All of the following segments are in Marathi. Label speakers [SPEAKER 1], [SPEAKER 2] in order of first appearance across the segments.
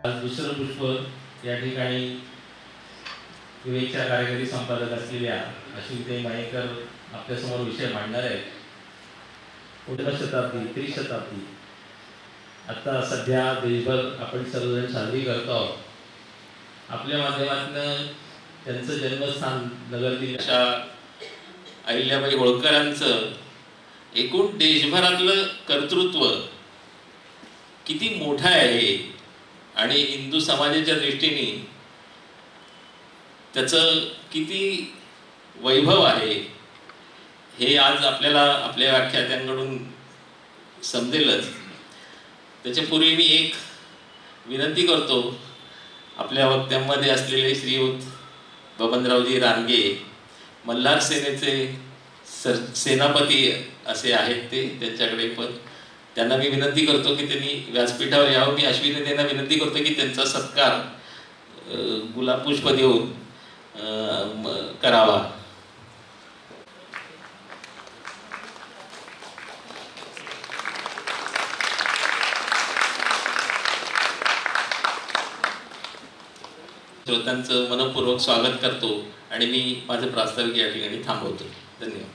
[SPEAKER 1] आज दुसरं पुष्प या ठिकाणी विवेकच्या कार्यकारी संपादक असलेल्या अश्विनीताई मयेकर आपल्यासमोर विषय मांडणार आहेत. पुढच्या शताब्दी त्रिशताब्दी आता सध्या देशभर आपण सर्वजण साजरी करतो आहोत. आपल्या माध्यमातून त्यांचं जन्मस्थान नगरतील अशा अहिल्याबाई होळकरांचं एकूण देशभरातलं कर्तृत्व किती मोठं आहे आणि हिंदू समाजाच्या दृष्टीने त्याचं किती वैभव आहे हे आज आपल्याला आपल्या व्याख्यात्यांकडून समजेलच. त्याच्यापूर्वी मी एक विनंती करतो. आपल्या वक्त्यांमध्ये असलेले श्रीयुत बबनरावजी रानगे मल्हार सेनेचे सेनापती असे आहेत ते, त्यांच्याकडे पण त्यांना मी विनंती करतो की त्यांनी व्यासपीठावर यावं. मी अश्विनी त्यांना विनंती करतो की त्यांचा सत्कार गुलाब पुष्प देऊन करावा. श्रोत्यांचं मनपूर्वक स्वागत करतो आणि मी माझं प्रास्ताविक या ठिकाणी थांबवतो. धन्यवाद.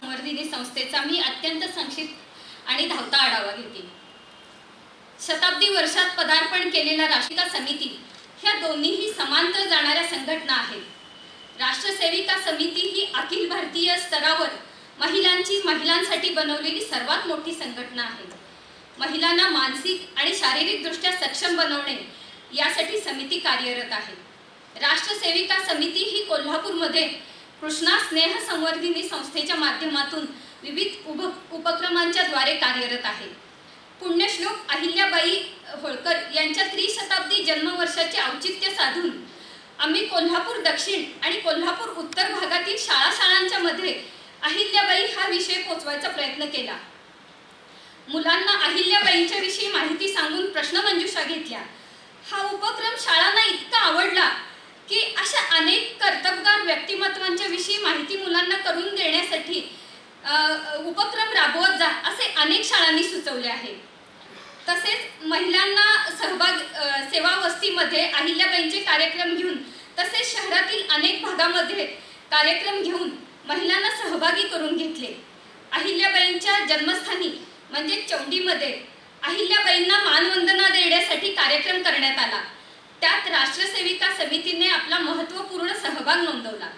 [SPEAKER 2] संवर्धिनी संस्थेचा मी अत्यंत संक्षिप्त आणि धावता आढावा घेते. शताब्दी वर्षात पदार्पण केलेला राष्ट्रीय समिती ह्या दोन्हीही समांतर जाणाऱ्या संघटना आहेत. राष्ट्रसेविका समिती ही अखिल भारतीय स्तरावर महिलांसाठी बनवलेली सर्वात मोठी संघटना आहे. महिलांना मानसिक आणि शारीरिक दृष्ट्या सक्षम बनवणे यासाठी समिती कार्यरत आहे. राष्ट्रसेविका समिती ही कोल्हापूरमध्ये कृष्णा स्नेह संवर्धिनी संस्थेच्या माध्यमातून विविध उपक्रमांच्या द्वारे कार्यरत आहे. पुण्यश्लोक अहिल्याबाई होळकर यांच्या त्रिशताब्दी जन्मवर्षाचे औचित्य साधून आम्ही कोल्हापूर दक्षिण आणि कोल्हापूर उत्तर भागातील शाळांच्या मध्ये अहिल्याबाई हा विषय पोचवायचा प्रयत्न केला. मुलांना अहिल्याबाईंच्या विषयी माहिती सांगून प्रश्नमंजुषा घेतल्या. हा उपक्रम शाळांना इतका आवडला की अशा अनेक कर्तबगार व्यक्तिमत्वांच्या विषयी माहिती मुलांना करून देण्यासाठी उपक्रम राबवत जा असे अनेक शाळांनी सुचवले आहे. तसेच महिलांना सहभाग सेवा वस्तीमध्ये अहिल्याबाईंचे कार्यक्रम घेऊन तसेच शहरातील अनेक भागामध्ये कार्यक्रम घेऊन महिलांना सहभागी करून घेतले. अहिल्याबाईंच्या जन्मस्थानी म्हणजे चौंडीमध्ये अहिल्याबाईंना मानवंदना देण्यासाठी कार्यक्रम करण्यात आला. त्यात राष्ट्रसेविका समितीने आपला महत्त्वपूर्ण सहभाग नोंदवला.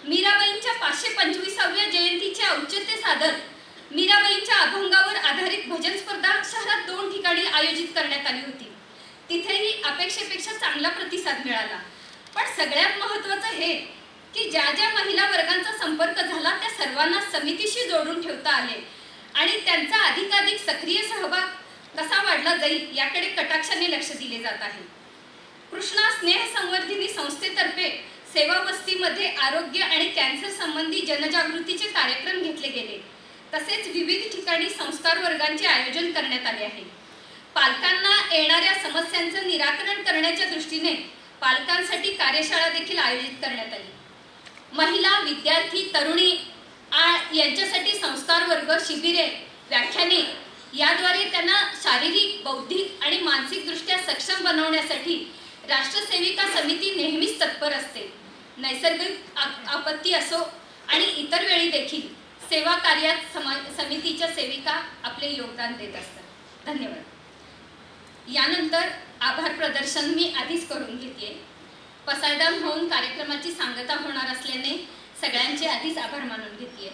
[SPEAKER 2] मीराबाईंच्या 525व्या जयंतीचे औचित्य साधत मीराबाईंच्या अभंगावर आधारित भजन स्पर्धा शहरात 2 ठिकाणी आयोजित करण्यात आली होती. तिथेही अपेक्षेपेक्षा चांगला प्रतिसाद मिळाला. पण सगळ्यात महत्त्वाचं हे की ज्या ज्या महिला वर्गांचा संपर्क झाला त्या सर्वांना समितीशी जोडून ठेवता आले आणि त्यांचा अधिकाधिक सक्रिय सहभाग कसा वाढला जाईल याकडे कटाक्षाने लक्ष दिले जात आहे. कृष्णा स्नेह संवर्धिनी संस्थेतर्फे सेवा वस्तीमध्ये आरोग्य आणि कॅन्सर संबंधी जनजागृतीचे कार्यक्रम घेतले गेले. तसेच विविध ठिकाणी संस्कार वर्गांचे आयोजन करण्यात आले आहे. पालकांना येणाऱ्या समस्यांचं निराकरण करण्याच्या दृष्टीने पालकांसाठी कार्यशाळा देखील आयोजित करण्यात आली. महिला, विद्यार्थी, तरुणी यांच्यासाठी संस्कार वर्ग, शिबिरे, व्याख्याने याद्वारे त्यांना शारीरिक, बौद्धिक आणि मानसिक दृष्ट्या सक्षम बनवण्यासाठी राष्ट्रसेविका समिती नेहमीच तत्पर असते. नैसर्गिक आपत्ती असो आणि इतर वेळी देखील सेवा कार्यात समितीच्या सेविका आपले योगदान देत असतात. धन्यवाद. यानंतर आभार प्रदर्शन मी आधीच करून घेते. पसायदान होऊन कार्यक्रमाची सांगता होणार असल्याने सगळ्यांचे आधीच आभार मानून घेते.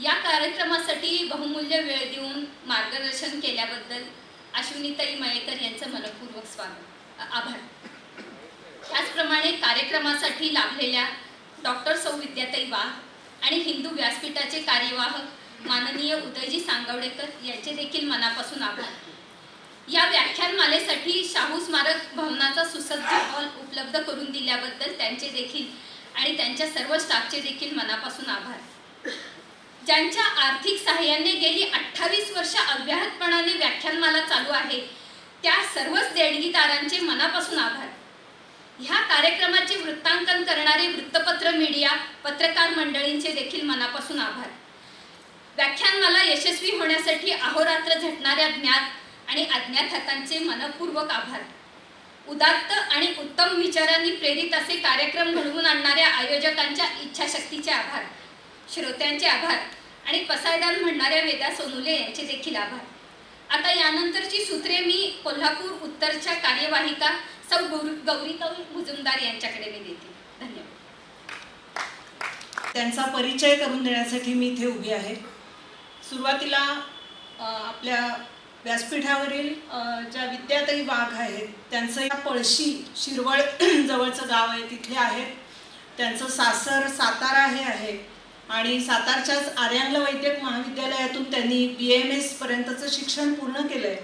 [SPEAKER 2] या कार्यक्रमासाठी बहुमूल्य वेळ देऊन मार्गदर्शन केल्याबद्दल अश्विनीताई मयेकर यांचं मनपूर्वक स्वागत, आभार. त्याचप्रमाणे कार्यक्रमासाठी लाभलेल्या डॉक्टर सौ विद्याताई वाघ आणि हिंदू व्यासपीठाचे कार्यवाहक माननीय उदयजी सांगवडेकर यांचे देखील मनापासून आभार. या व्याख्यानमालेसाठी शाहू स्मारक भवनाचा सुसज्ज हॉल उपलब्ध करून दिल्याबद्दल त्यांचे देखील आणि त्यांच्या सर्व स्टाफचे देखील मनापासून आभार. ज्यांच्या आर्थिक सहाय्याने गेली 28 वर्ष अव्याहतपणाने व्याख्यानमाला चालू आहे त्या सर्वच देणगीदारांचे मनापासून आभार. ह्या कार्यक्रमाचे वृत्तांकन करणारे वृत्तपत्र, मीडिया, पत्रकार मंडळींचे देखील मनापासून आभार. व्याख्यानमाला यशस्वी होण्यासाठी अहोरात्र झटणाऱ्या ज्ञात आणि अज्ञात हातांचे मनपूर्वक आभार. उदात्त आणि उत्तम विचारांनी प्रेरित असे कार्यक्रम घडवून आणणाऱ्या आयोजकांच्या इच्छाशक्तीचे आभार. श्रोत्यांचे आभार आणि पसायदान म्हणणाऱ्या वेदा सोनुले यांचे देखील आभार. आता यानंतरची सूत्रे मी कोल्हापूर उत्तरच्या कार्यवाहिका सौ गौरीताई मुजुमदार यांच्याकडे मी देते. धन्यवाद.
[SPEAKER 3] त्यांचा परिचय करून देण्यासाठी मी इथे उभी आहे. सुरुवातीला आपल्या व्यासपीठावरील ज्या विद्याताई वाघ आहेत त्यांचं या पळशी शिरवळ जवळचं गाव आहे तिथले आहेत. त्यांचं सासर सातारा हे आहे आणि सातारच्याच आर्यांला वैद्यक महाविद्यालयातून त्यांनी BAMS पर्यंतचं शिक्षण पूर्ण केलं आहे.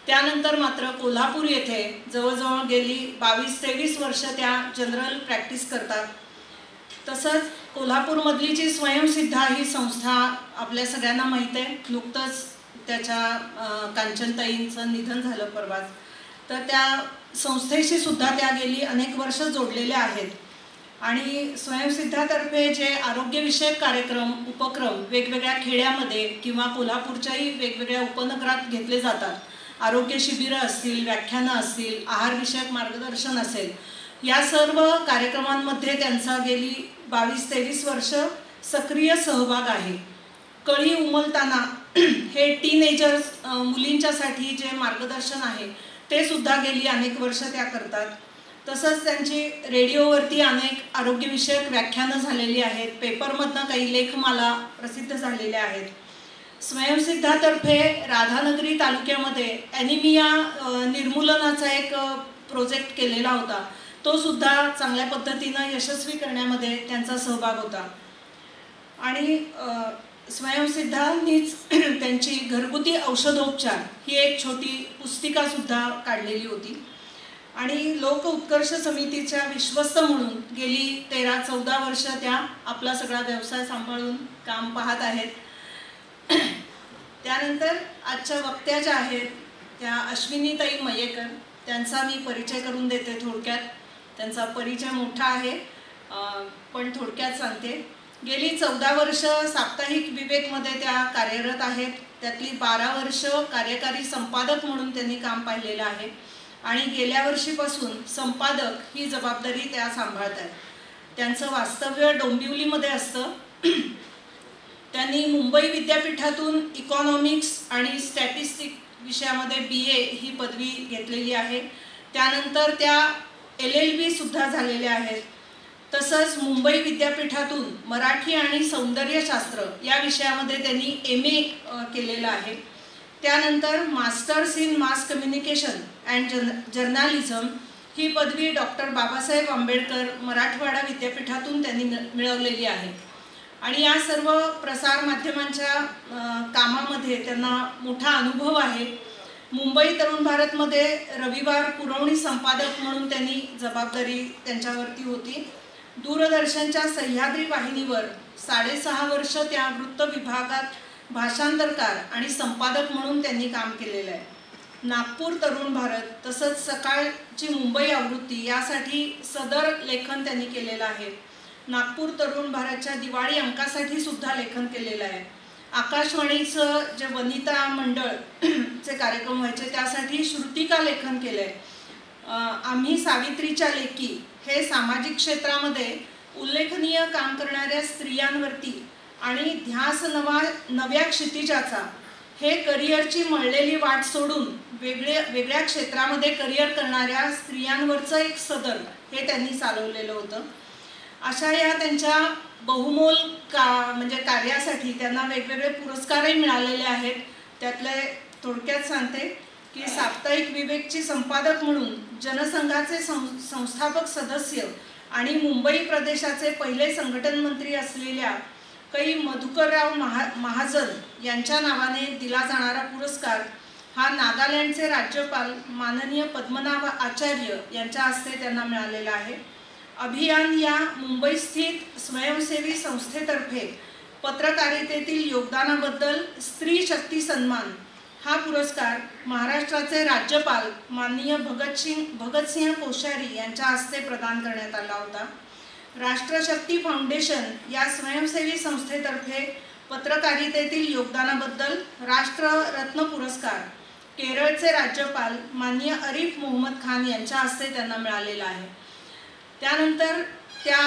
[SPEAKER 3] त्यानंतर मात्र कोल्हापूर येथे जवळजवळ गेली 22-23 वर्ष त्या जनरल प्रॅक्टिस करतात. तसंच कोल्हापूरमधली जी स्वयंसिद्धा ही संस्था आपल्या सगळ्यांना माहीत आहे. नुकतंच त्याच्या कांचनताईंचं निधन झालं परवाच. तर त्या संस्थेशी सुद्धा त्या गेली अनेक वर्ष जोडलेल्या आहेत आणि स्वयंसिद्धातर्फे जे आरोग्यविषयक कार्यक्रम उपक्रम वेगवेगळ्या खेड्यामध्ये किंवा कोल्हापूरच्याही वेगवेगळ्या उपनगरात घेतले जातात. आरोग्य शिबिरं असतील, व्याख्यानं असतील, आहारविषयक मार्गदर्शन असेल, या सर्व कार्यक्रमांमध्ये त्यांचा गेली 22-23 वर्ष सक्रिय सहभाग आहे. कळी उमलताना हे टीनेजर्स मुलींच्यासाठी जे मार्गदर्शन आहे ते सुद्धा गेली अनेक वर्ष त्या करतात. तसंच त्यांची रेडिओवरती अनेक आरोग्यविषयक व्याख्यानं झालेली आहेत. पेपरमधनं काही लेखमाला प्रसिद्ध झालेल्या आहेत. स्वयंसिद्धातर्फे राधानगरी तालुक्यामध्ये ॲनिमिया निर्मूलनाचा एक प्रोजेक्ट केलेला होता. तो सुद्धा चांगल्या पद्धतीनं यशस्वी करण्यामध्ये त्यांचा सहभाग होता. आणि स्वयंसिद्धांनीच त्यांची घरगुती औषधोपचार ही एक छोटी पुस्तिकासुद्धा काढलेली होती. आणि लोक उत्कर्ष समितीच्या विश्वस्त म्हणून गेली 13-14 वर्ष त्या आपला सगळा व्यवसाय सांभाळून काम पाहत आहेत. त्यानंतर आजच्या वक्त्या ज्या आहेत त्या अश्विनीताई मयेकर, त्यांचा मी परिचय करून देते थोडक्यात. त्यांचा परिचय मोठा आहे पण थोडक्यात सांगते. गेली 14 वर्ष साप्ताहिक विवेकमध्ये त्या कार्यरत आहेत. त्यातली 12 वर्ष कार्यकारी संपादक म्हणून त्यांनी काम पाहिलेलं आहे आणि गेल्या वर्षीपासून संपादक ही जबाबदारी त्या सांभाळत आहेत. त्यांचं वास्तव्य डोंबिवलीमध्ये असतं. त्यांनी मुंबई विद्यापीठातून इकॉनॉमिक्स आणि स्टॅटिस्टिक विषयामध्ये BA ही पदवी घेतलेली आहे. त्यानंतर त्या LLB सुद्धा झालेल्या आहेत. तसंच मुंबई विद्यापीठातून मराठी आणि सौंदर्यशास्त्र या विषयामध्ये त्यांनी MA केलेलं आहे. त्यानंतर masters in mass communication and journalism ही पदवी डॉक्टर बाबासाहेब आंबेडकर मराठवाडा विद्यापीठातून त्यांनी मिळवलेली आहे. आणि या सर्व प्रसार माध्यमांच्या कामामध्ये त्यांना मोठा अनुभव आहे. मुंबई तरुण भारतमध्ये रविवार पुरवणी संपादक म्हणून त्यांनी जबाबदारी त्यांच्यावरती होती. दूरदर्शनच्या सह्याद्री वाहिनीवर 6.5 वर्ष त्या वृत्त विभागात भाषांतरकार आणि संपादक म्हणून त्यांनी काम केलेलं आहे. नागपूर तरुण भारत तसंच सकाळची मुंबई आवृत्ती यासाठी सदर लेखन त्यांनी केलेलं आहे. नागपूर तरुण भारतच्या दिवाळी अंकासाठी सुद्धा लेखन केलेलं आहे. आकाशवाणीचं जे वनिता मंडळचे कार्यक्रम व्हायचे त्यासाठी श्रुतिका लेखन केलं आहे. आम्ही सावित्रीच्या लेकी हे सामाजिक क्षेत्रामध्ये उल्लेखनीय काम करणाऱ्या स्त्रियांवरती आणि ध्यास नव्या क्षितिजाचा हे करिअरची मळलेली वाट सोडून वेगळ्या क्षेत्रामध्ये करिअर करणाऱ्या स्त्रियांवरचं एक सदर हे त्यांनी चालवलेलं होतं. अशा या त्यांच्या बहुमोल म्हणजे कार्यासाठी त्यांना वेगवेगळे पुरस्कारही मिळालेले आहेत. त्यातले थोडक्यात सांगते की साप्ताहिक विवेकची संपादक म्हणून जनसंघाचे संस्थापक सदस्य आणि मुंबई प्रदेशाचे पहिले संघटन मंत्री असलेल्या कै मधुकरराव महाजन यांच्या नावाने दिला जाणारा पुरस्कार हा नागालँडचे राज्यपाल माननीय पद्मनाभ आचार्य यांच्या हस्ते त्यांना मिळालेला आहे. अभियान या मुंबई स्थित स्वयंसेवी संस्थेतर्फे पत्रकारितेतील योगदानाबद्दल स्त्री शक्ती सन्मान हा पुरस्कार महाराष्ट्राचे राज्यपाल माननीय भगतसिंह कोश्यारी यांच्या हस्ते प्रदान करण्यात आला होता. राष्ट्रशक्ती फाउंडेशन या स्वयंसेवी संस्थेतर्फे पत्रकारितेतील योगदानाबद्दल राष्ट्ररत्न पुरस्कार केरळचे राज्यपाल माननीय अरिफ मोहम्मद खान यांच्या हस्ते त्यांना मिळालेला आहे. त्यानंतर त्या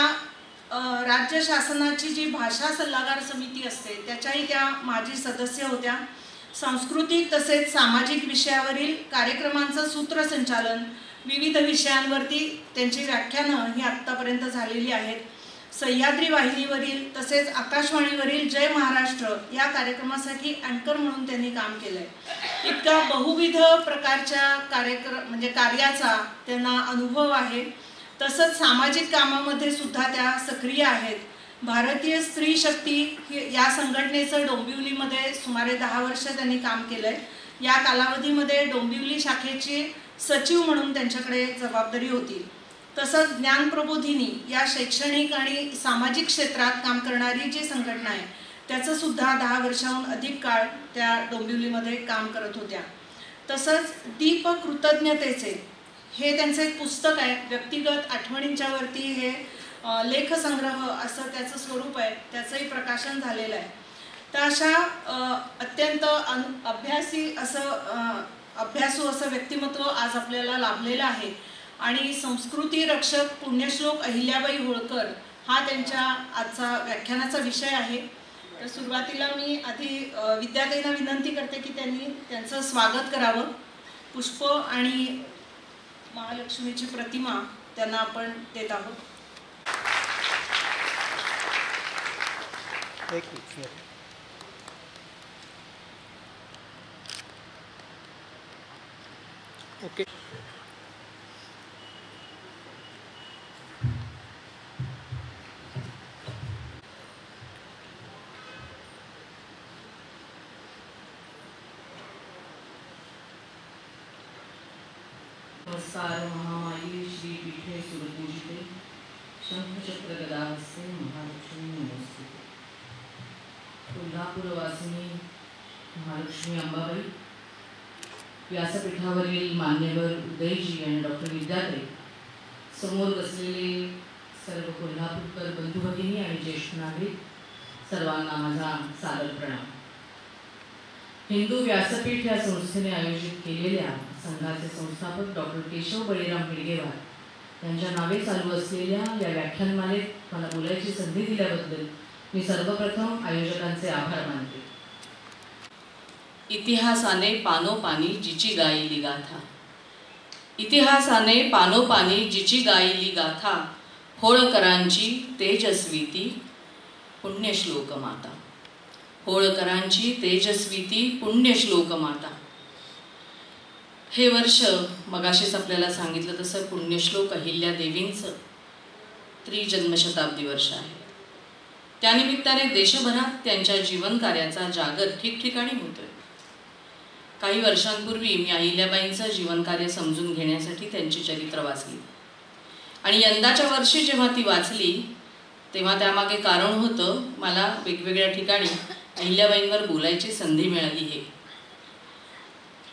[SPEAKER 3] राज्य शासनाची जी भाषा सल्लागार समिती असते त्याच्याही त्या माजी सदस्य होत्या. सांस्कृतिक तसेच सामाजिक विषयावरील कार्यक्रमांचं सूत्रसंचालन, विविध विषयांवरती त्यांची व्याख्यानं ही आत्तापर्यंत झालेली आहेत. सह्याद्री वाहिनीवरील तसेच आकाशवाणीवरील जय महाराष्ट्र या कार्यक्रमासाठी अँकर म्हणून त्यांनी काम केलंय. इतका बहुविध प्रकारच्या कार्याचा त्यांना अनुभव आहे. तसंच सामाजिक कामामध्ये सुद्धा त्या सक्रिय आहेत. भारतीय स्त्री शक्ती या संघटनेचं डोंबिवलीमध्ये सुमारे 10 वर्ष त्यांनी काम केलंय. या कालावधीमध्ये डोंबिवली शाखेची सचिव म्हणून त्यांच्याकडे जबाबदारी होती. तसंच ज्ञानप्रबोधिनी या शैक्षणिक आणि सामाजिक क्षेत्रात काम करणारी जी संघटना आहे त्याचं सुद्धा 10 वर्षाहून अधिक काळ त्या डोंबिवलीमध्ये काम करत होत्या. तसंच दीप कृतज्ञतेचे हे त्यांचं एक पुस्तक आहे. व्यक्तिगत आठवणींच्या वरती हे लेखसंग्रह असं त्याचं स्वरूप आहे. त्याचंही प्रकाशन झालेलं आहे. तर अशा अत्यंत अभ्यासू असं व्यक्तिमत्व आज आपल्याला लाभलेलं आहे. आणि संस्कृती रक्षक पुण्यश्लोक अहिल्याबाई होळकर हा त्यांच्या आजचा व्याख्यानाचा विषय आहे. तर सुरुवातीला मी आधी विद्यार्थ्यांना विनंती करते की त्यांनी त्यांचं स्वागत करावं. पुष्प आणि महालक्ष्मीची प्रतिमा त्यांना आपण देत आहोत.
[SPEAKER 4] ओके.
[SPEAKER 5] नमस्कार. महामाई श्री पीठे सुरपूजिते शंखचक्र गदाहस्ते महालक्ष्मी नमस्ते. कोल्हापूरवासिनी महालक्ष्मी अंबाबाई, व्यासपीठावरील मान्यवर उदयजी आणि डॉक्टर विद्याताई, समोर बसलेले सर्व कोल्हापूरकर बंधू भगिनी आणि ज्येष्ठ नागरिक, सर्वांना माझा सादर प्रणाम. हिंदू व्यासपीठ या संस्थेने आयोजित केलेल्या संघाचे संस्थापक डॉक्टर केशव बळीराम हेडगेवार यांच्या नावे चालू असलेल्या या व्याख्यानमालेत मला बोलायची संधी दिल्याबद्दल मी सर्वप्रथम आयोजकांचे आभार मानते. इतिहासाने पानोपानी जिची गायली गाथा, इतिहासाने पानोपानी जिची गायली गाथा, होळकरांची तेजस्वी ती पुण्यश्लोक माता, होळकरांची तेजस्वी ती पुण्यश्लोक माता. हे वर्ष मगाशीच आपल्याला सांगितलं तसं पुण्यश्लोक अहिल्या देवींचं त्रिजन्मशताब्दी वर्ष आहे. त्यानिमित्ताने देशभरात त्यांच्या जीवनकार्याचा जागर ठिकठिकाणी होतोय. काही वर्षांपूर्वी मी अहिल्याबाईंचं जीवनकार्य समजून घेण्यासाठी त्यांची चरित्र वाचली आणि यंदाच्या वर्षी जेव्हा ती वाचली तेव्हा त्यामागे कारण होतं मला वेगवेगळ्या ठिकाणी अहिल्याबाईंवर बोलायची संधी मिळाली. हे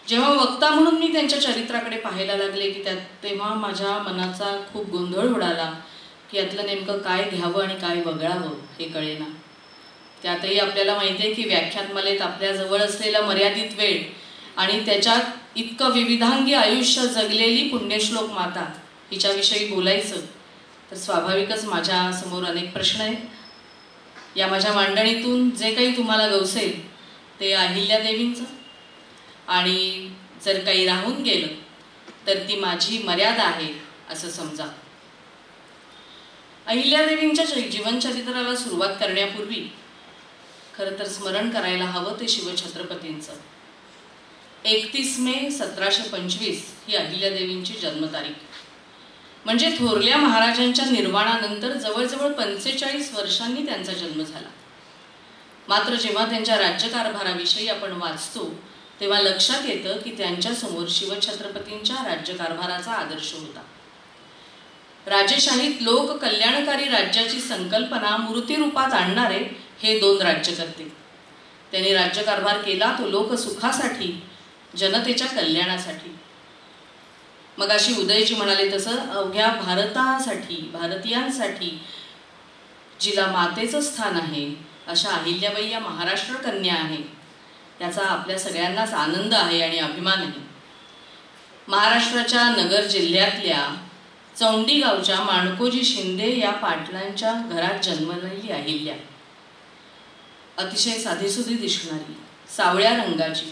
[SPEAKER 5] जेव्हा वक्ता म्हणून मी त्यांच्या चरित्राकडे पाहायला लागले की तेव्हा माझ्या मनाचा खूप गोंधळ उडाला की यातलं नेमकं काय घ्यावं आणि काय वगळावं हे कळेना. त्यातही आपल्याला माहिती आहे की व्याख्यानमालेत आपल्याजवळ असलेला मर्यादित वेळ आणि त्याच्यात इतकं विविधांगी आयुष्य जगलेली पुण्यश्लोक माता हिच्याविषयी बोलायचं तर स्वाभाविकच माझ्या समोर अनेक प्रश्न आहेत. या माझ्या मांडणीतून जे काही तुम्हाला गवसेल ते अहिल्यादेवींचं आणि जर काही राहून गेलं तर ती माझी मर्यादा आहे असं समजा. अहिल्यादेवींच्या जीवनचरित्राला सुरुवात करण्यापूर्वी खरं तर स्मरण करायला हवं ते शिवछत्रपतींचं. 31 मे 1725 ही अहिल्यादेवींची जन्मतारीख. म्हणजे थोरल्या महाराजांच्या निर्वाणानंतर जवळजवळ 45 वर्षांनी त्यांचा जन्म झाला. मात्र जेव्हा त्यांच्या राज्यकारभाराविषयी आपण वाचतो तेव्हा लक्षात येतं की त्यांच्यासमोर शिवछत्रपतींच्या राज्यकारभाराचा आदर्श होता. राजेशाहीत लोक कल्याणकारी राज्याची संकल्पना मूर्तिरूपात आणणारे हे 2 राज्यकर्ते. त्यांनी राज्यकारभार केला तो लोकसुखासाठी, जनतेच्या कल्याणासाठी. मगाशी उदयजी म्हणाले तसं अवघ्या भारतासाठी, भारतीयांसाठी जिला मातेचं स्थान आहे अशा अहिल्याबाई या महाराष्ट्र कन्या आहे. याचा आपल्या सगळ्यांनाच आनंद आहे आणि अभिमान आहे. महाराष्ट्राच्या नगर जिल्ह्यातल्या चौंडी गावच्या माणकोजी शिंदे या पाटलांच्या घरात जन्मलेली अहिल्या अतिशय साधीसुधी दिसणारी, सावळ्या रंगाची,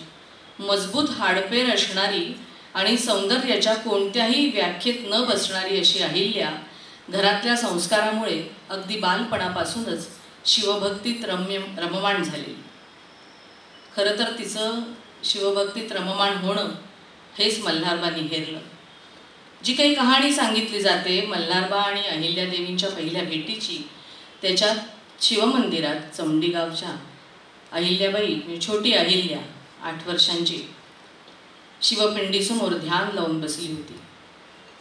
[SPEAKER 5] मजबूत हाडपेर असणारी आणि सौंदर्याच्या कोणत्याही व्याख्येत न बसणारी अशी अहिल्या घरातल्या संस्कारामुळे अगदी बालपणापासूनच शिवभक्तीत रममाण झाली. खरं तर तिचं शिवभक्तीत रममाण होणं हेच मल्हारबांनी हेरलं. जी काही कहाणी सांगितली जाते मल्हारबा आणि अहिल्यादेवींच्या पहिल्या भेटीची, त्याच्यात शिवमंदिरात चौंडीगावच्या अहिल्याबाई म्हणजे छोटी अहिल्या 8 वर्षांची शिवपिंडीसमोर ध्यान लावून बसली होती.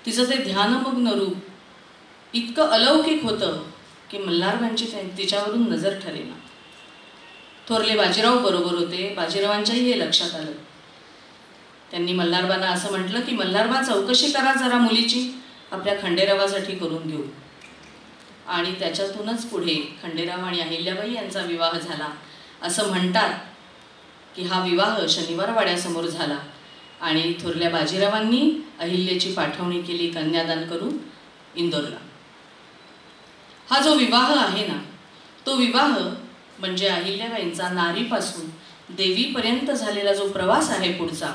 [SPEAKER 5] तिचं ते ध्यानमग्न रूप इतकं अलौकिक होतं की मल्हारबांची तिच्यावरून नजर ठरेना. थोरले बाजीराव बरोबर होते. बाजीरावांच्याही हे लक्षात आलं. त्यांनी मल्हारबांना असं म्हटलं की मल्हारबा चौकशी करा जरा मुलीची, आपल्या खंडेरावासाठी करून घेऊ. आणि त्याच्यातूनच पुढे खंडेराव आणि अहिल्याबाई यांचा विवाह झाला. असं म्हणतात की हा विवाह शनिवार वाड्यासमोर झाला आणि थोरल्या बाजीरावांनी अहिल्याची पाठवणी केली कन्यादान करून इंदोरला. हा जो विवाह आहे ना, तो विवाह म्हणजे अहिल्याबाईंचा नारीपासून देवीपर्यंत झालेला जो प्रवास आहे पुढचा,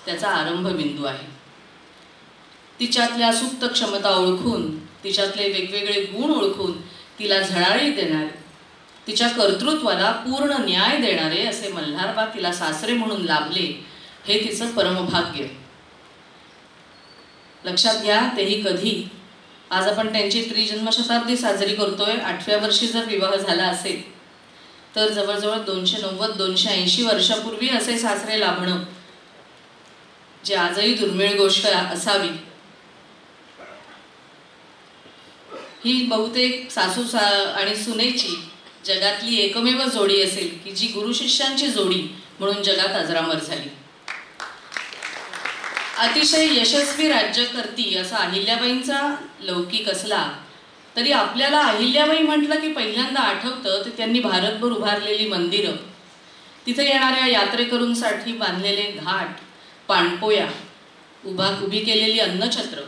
[SPEAKER 5] त्याचा आरंभबिंदू आहे. तिच्यातल्या सुप्त क्षमता ओळखून, तिच्यातले वेगवेगळे गुण ओळखून तिला झळाळी देणारे, तिच्या कर्तृत्वाला पूर्ण न्याय देणारे असे मल्हारबा तिला सासरे म्हणून लाभले, हे तिचं परमभाग्य. लक्षात घ्या, तेही कधी. आज आपण त्यांची त्रिजन्मशताब्दी साजरी करतोय. 8व्या वर्षी जर विवाह झाला असेल तर जवळजवळ 290-280 वर्षापूर्वी असे सासरे लाभणं, जे आजही दुर्मिळ गोष्ट असावी. ही बहुतेक सासू आणि सुनेची जगातली एकमेव जोडी असेल की जी गुरु शिष्यांची जोडी म्हणून जगात अजरामर झाली. अतिशय यशस्वी राज्यकर्ती असा अहिल्याबाईंचा लौकिक असला तरी आपल्याला अहिल्याबाई म्हटलं की पहिल्यांदा आठवतं ते त्यांनी भारतभर उभारलेली मंदिरं, तिथे येणाऱ्या यात्रेकरूंसाठी बांधलेले घाट, पाणपोया, उभी केलेली अन्नछत्र.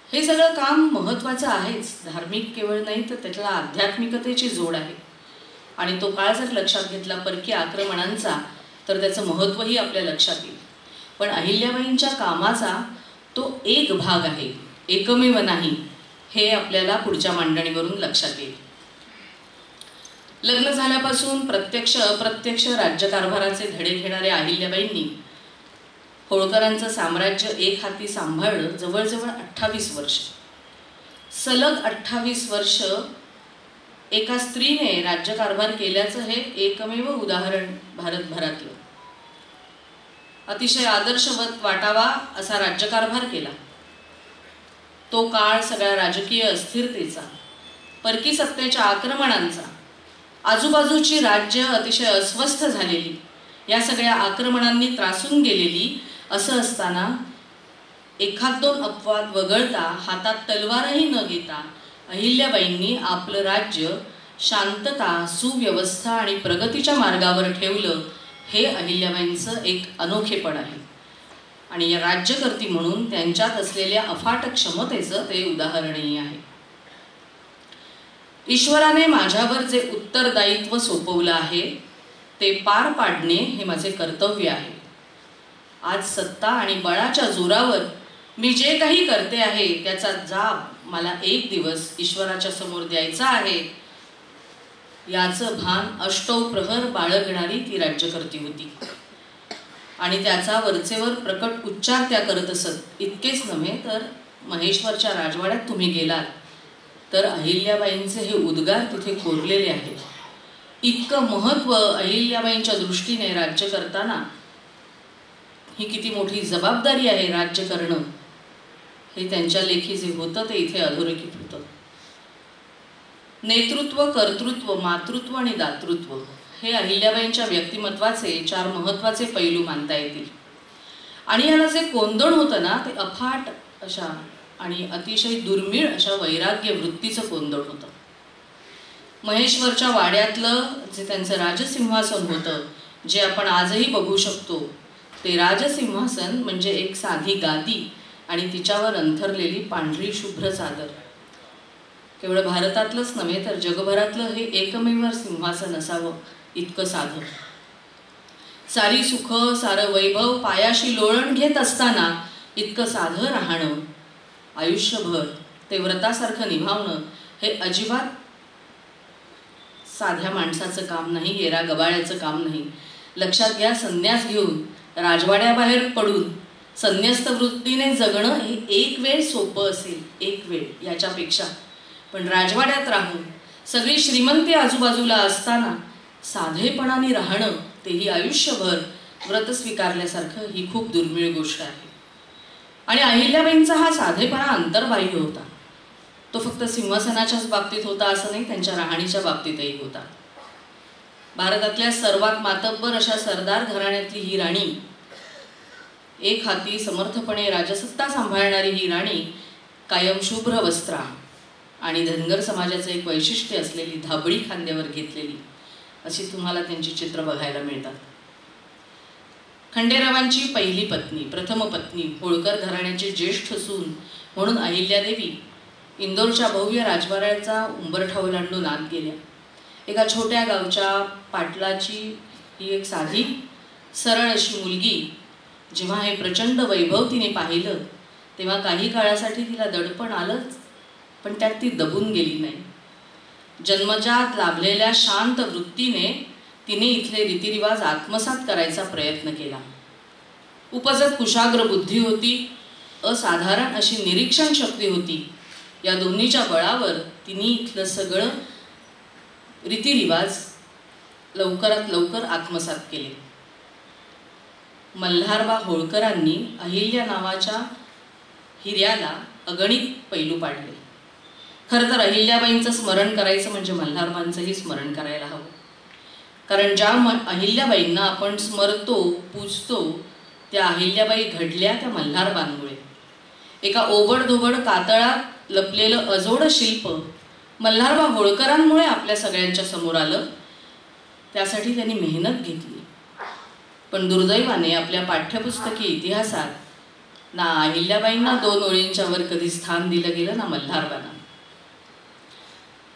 [SPEAKER 5] हे सगळं काम महत्त्वाचं आहेच. धार्मिक केवळ नाही तर त्याला आध्यात्मिकतेची जोड आहे. आणि तो काळ जर लक्षात घेतला परकीय आक्रमणांचा तर त्याचं महत्त्वही आपल्या लक्षात येईल. पण अहिल्याबाईंच्या कामाचा तो एक भाग आहे, एकमेव नाही, हे आपल्याला पुढच्या मांडणीवरून लक्षात येईल. लग्न झाल्यापासून प्रत्यक्ष अप्रत्यक्ष राज्यकारभाराचे धडे घेणाऱ्या अहिल्याबाईंनी होळकरांचं साम्राज्य एक हाती सांभाळलं जवळजवळ 28 वर्ष. सलग 28 वर्ष एका स्त्रीने राज्यकारभार केल्याचं हे एकमेव उदाहरण भारतभरातलं. अतिशय आदर्शवत वाटावा असा राज्यकारभार केला. तो काळ सगळ्या राजकीय अस्थिरतेचा, परकी सत्तेच्या आक्रमणांचा, आजूबाजूची राज्य अतिशय अस्वस्थ झालेली, या सगळ्या आक्रमणांनी त्रासून गेलेली असं असताना 1-2 अपवाद वगळता हातात तलवारही न घेता अहिल्याबाईंनी आपलं राज्य शांतता, सुव्यवस्था आणि प्रगतीच्या मार्गावर ठेवलं. हे अहिल्याबाईंचं एक अनोखेपण आहे आणि या राज्यकर्ती म्हणून त्यांच्यात असलेल्या अफाट क्षमतेचं ते उदाहरणही आहे. ईश्वराने माझ्यावर जे उत्तरदायित्व सोपवलं आहे ते पार पाडणे हे माझे कर्तव्य आहे. आज सत्ता आणि बळाच्या जोरावर मी जे काही करते आहे त्याचा जाब मला एक दिवस ईश्वराच्या समोर द्यायचा आहे, याचं भान अष्टप्रहर बाळगणारी ती राज्यकर्ती होती. आणि त्याचा वरचेवर प्रकट उच्चार त्या करत असत. इतकेच नव्हे तर महेश्वरच्या राजवाड्यात तुम्ही गेलात तर अहिल्याबाईंचे हे उद्गार तिथे कोरलेले आहेत. इतकं महत्त्व अहिल्याबाईंच्या दृष्टीने राज्य करताना, ही किती मोठी जबाबदारी आहे राज्य करणं, हे त्यांच्या लेखी जे होतं ते इथे अधोरेखित होतं. नेतृत्व, कर्तृत्व, मातृत्व आणि दातृत्व हे अहिल्याबाईंच्या व्यक्तिमत्वाचे 4 महत्त्वाचे पैलू मानता येतील. आणि याला जे कोंदण होतं ना, ते अफाट अशा आणि अतिशय दुर्मिळ अशा वैराग्य वृत्तीचं कोंदण होतं. महेश्वरच्या वाड्यातलं जे त्यांचं राजसिंहासन होतं, जे आपण आजही बघू शकतो, ते राजसिंहासन म्हणजे एक साधी गादी आणि तिच्यावर अंथरलेली पांढरी शुभ्र चादर. केवळ भारतातलंच नव्हे तर जगभरातलं हे एकमेव सिंहासन असावं इतकं साधं. सारी सुख सारं वैभव पायाशी लोळण घेत असताना इतकं साधं राहणं, आयुष्यभर ते व्रतासारखं निभावणं हे अजिबात साध्या माणसाचं काम नाही, येरा गबाळ्याचं काम नाही. लक्षात घ्या, संन्यास घेऊन राजवाड्याबाहेर पडून संन्यस्त वृत्तीने जगणं हे एक वेळ सोपं असेल, एक वेळ याच्यापेक्षा. पण राजवाड्यात राहून सगळी श्रीमंती आजूबाजूला असताना साधेपणाने राहणं, तेही आयुष्यभर व्रत स्वीकारल्यासारखं, ही खूप दुर्मिळ गोष्ट आहे. आणि अहिल्याबाईंचा हा साधेपणा अंतर्बाह्य होता. तो फक्त सिंहासनाच्याच बाबतीत होता असं नाही, त्यांच्या राहणीच्या बाबतीतही होता. भारतातल्या सर्वात मातब्बर अशा सरदार घराण्यातली ही राणी, एक हाती समर्थपणे राजसत्ता सांभाळणारी ही राणी, कायम शुभ्र वस्त्रा आणि धनगर समाजाचं एक वैशिष्ट्य असलेली धाबळी खांद्यावर घेतलेली अशी तुम्हाला त्यांची चित्र बघायला मिळतात. खंडेरावांची पहिली पत्नी, प्रथम पत्नी, होळकर घराण्याची ज्येष्ठ सून म्हणून अहिल्यादेवी इंदोरच्या भव्य राजवाड्याचा उंबरठा ओलांडून आत गेल्या. एका छोट्या गावच्या पाटलाची ही एक साधी सरळ अशी मुलगी जेव्हा हे प्रचंड वैभव तिने पाहिलं, तेव्हा काही काळासाठी तिला दडपण आलंच, पण त्यात ती दबून गेली नाही. जन्मजात लाभलेल्या शांत वृत्तीने तिने इथले रीतिरिवाज आत्मसात करायचा प्रयत्न केला. उपजत कुशाग्र बुद्धी होती, असाधारण अशी निरीक्षण शक्ती होती. या दोन्हीच्या बळावर तिने इथलं सगळं रीतिरिवाज लवकरात लवकर आत्मसात केले. मल्हारबा होळकरांनी अहिल्या नावाच्या हिऱ्याला अगणित पैलू पाडले. खरं तर अहिल्याबाईंचं स्मरण करायचं म्हणजे मल्हारबांचंही स्मरण करायला हवं. कारण ज्या अहिल्याबाईंना आपण स्मरतो, पूजतो, त्या अहिल्याबाई घडल्या त्या मल्हारबांमुळे. एका ओबडधोबड कातळात लपलेलं अजोड शिल्प मल्हारबा होळकरांमुळे आपल्या सगळ्यांच्या समोर आलं. त्यासाठी त्यांनी मेहनत घेतली. पण दुर्दैवाने आपल्या पाठ्यपुस्तकी इतिहासात ना अहिल्याबाईंना 2 ओळींच्या वर कधी स्थान दिलं गेलं, ना मल्हारबांना.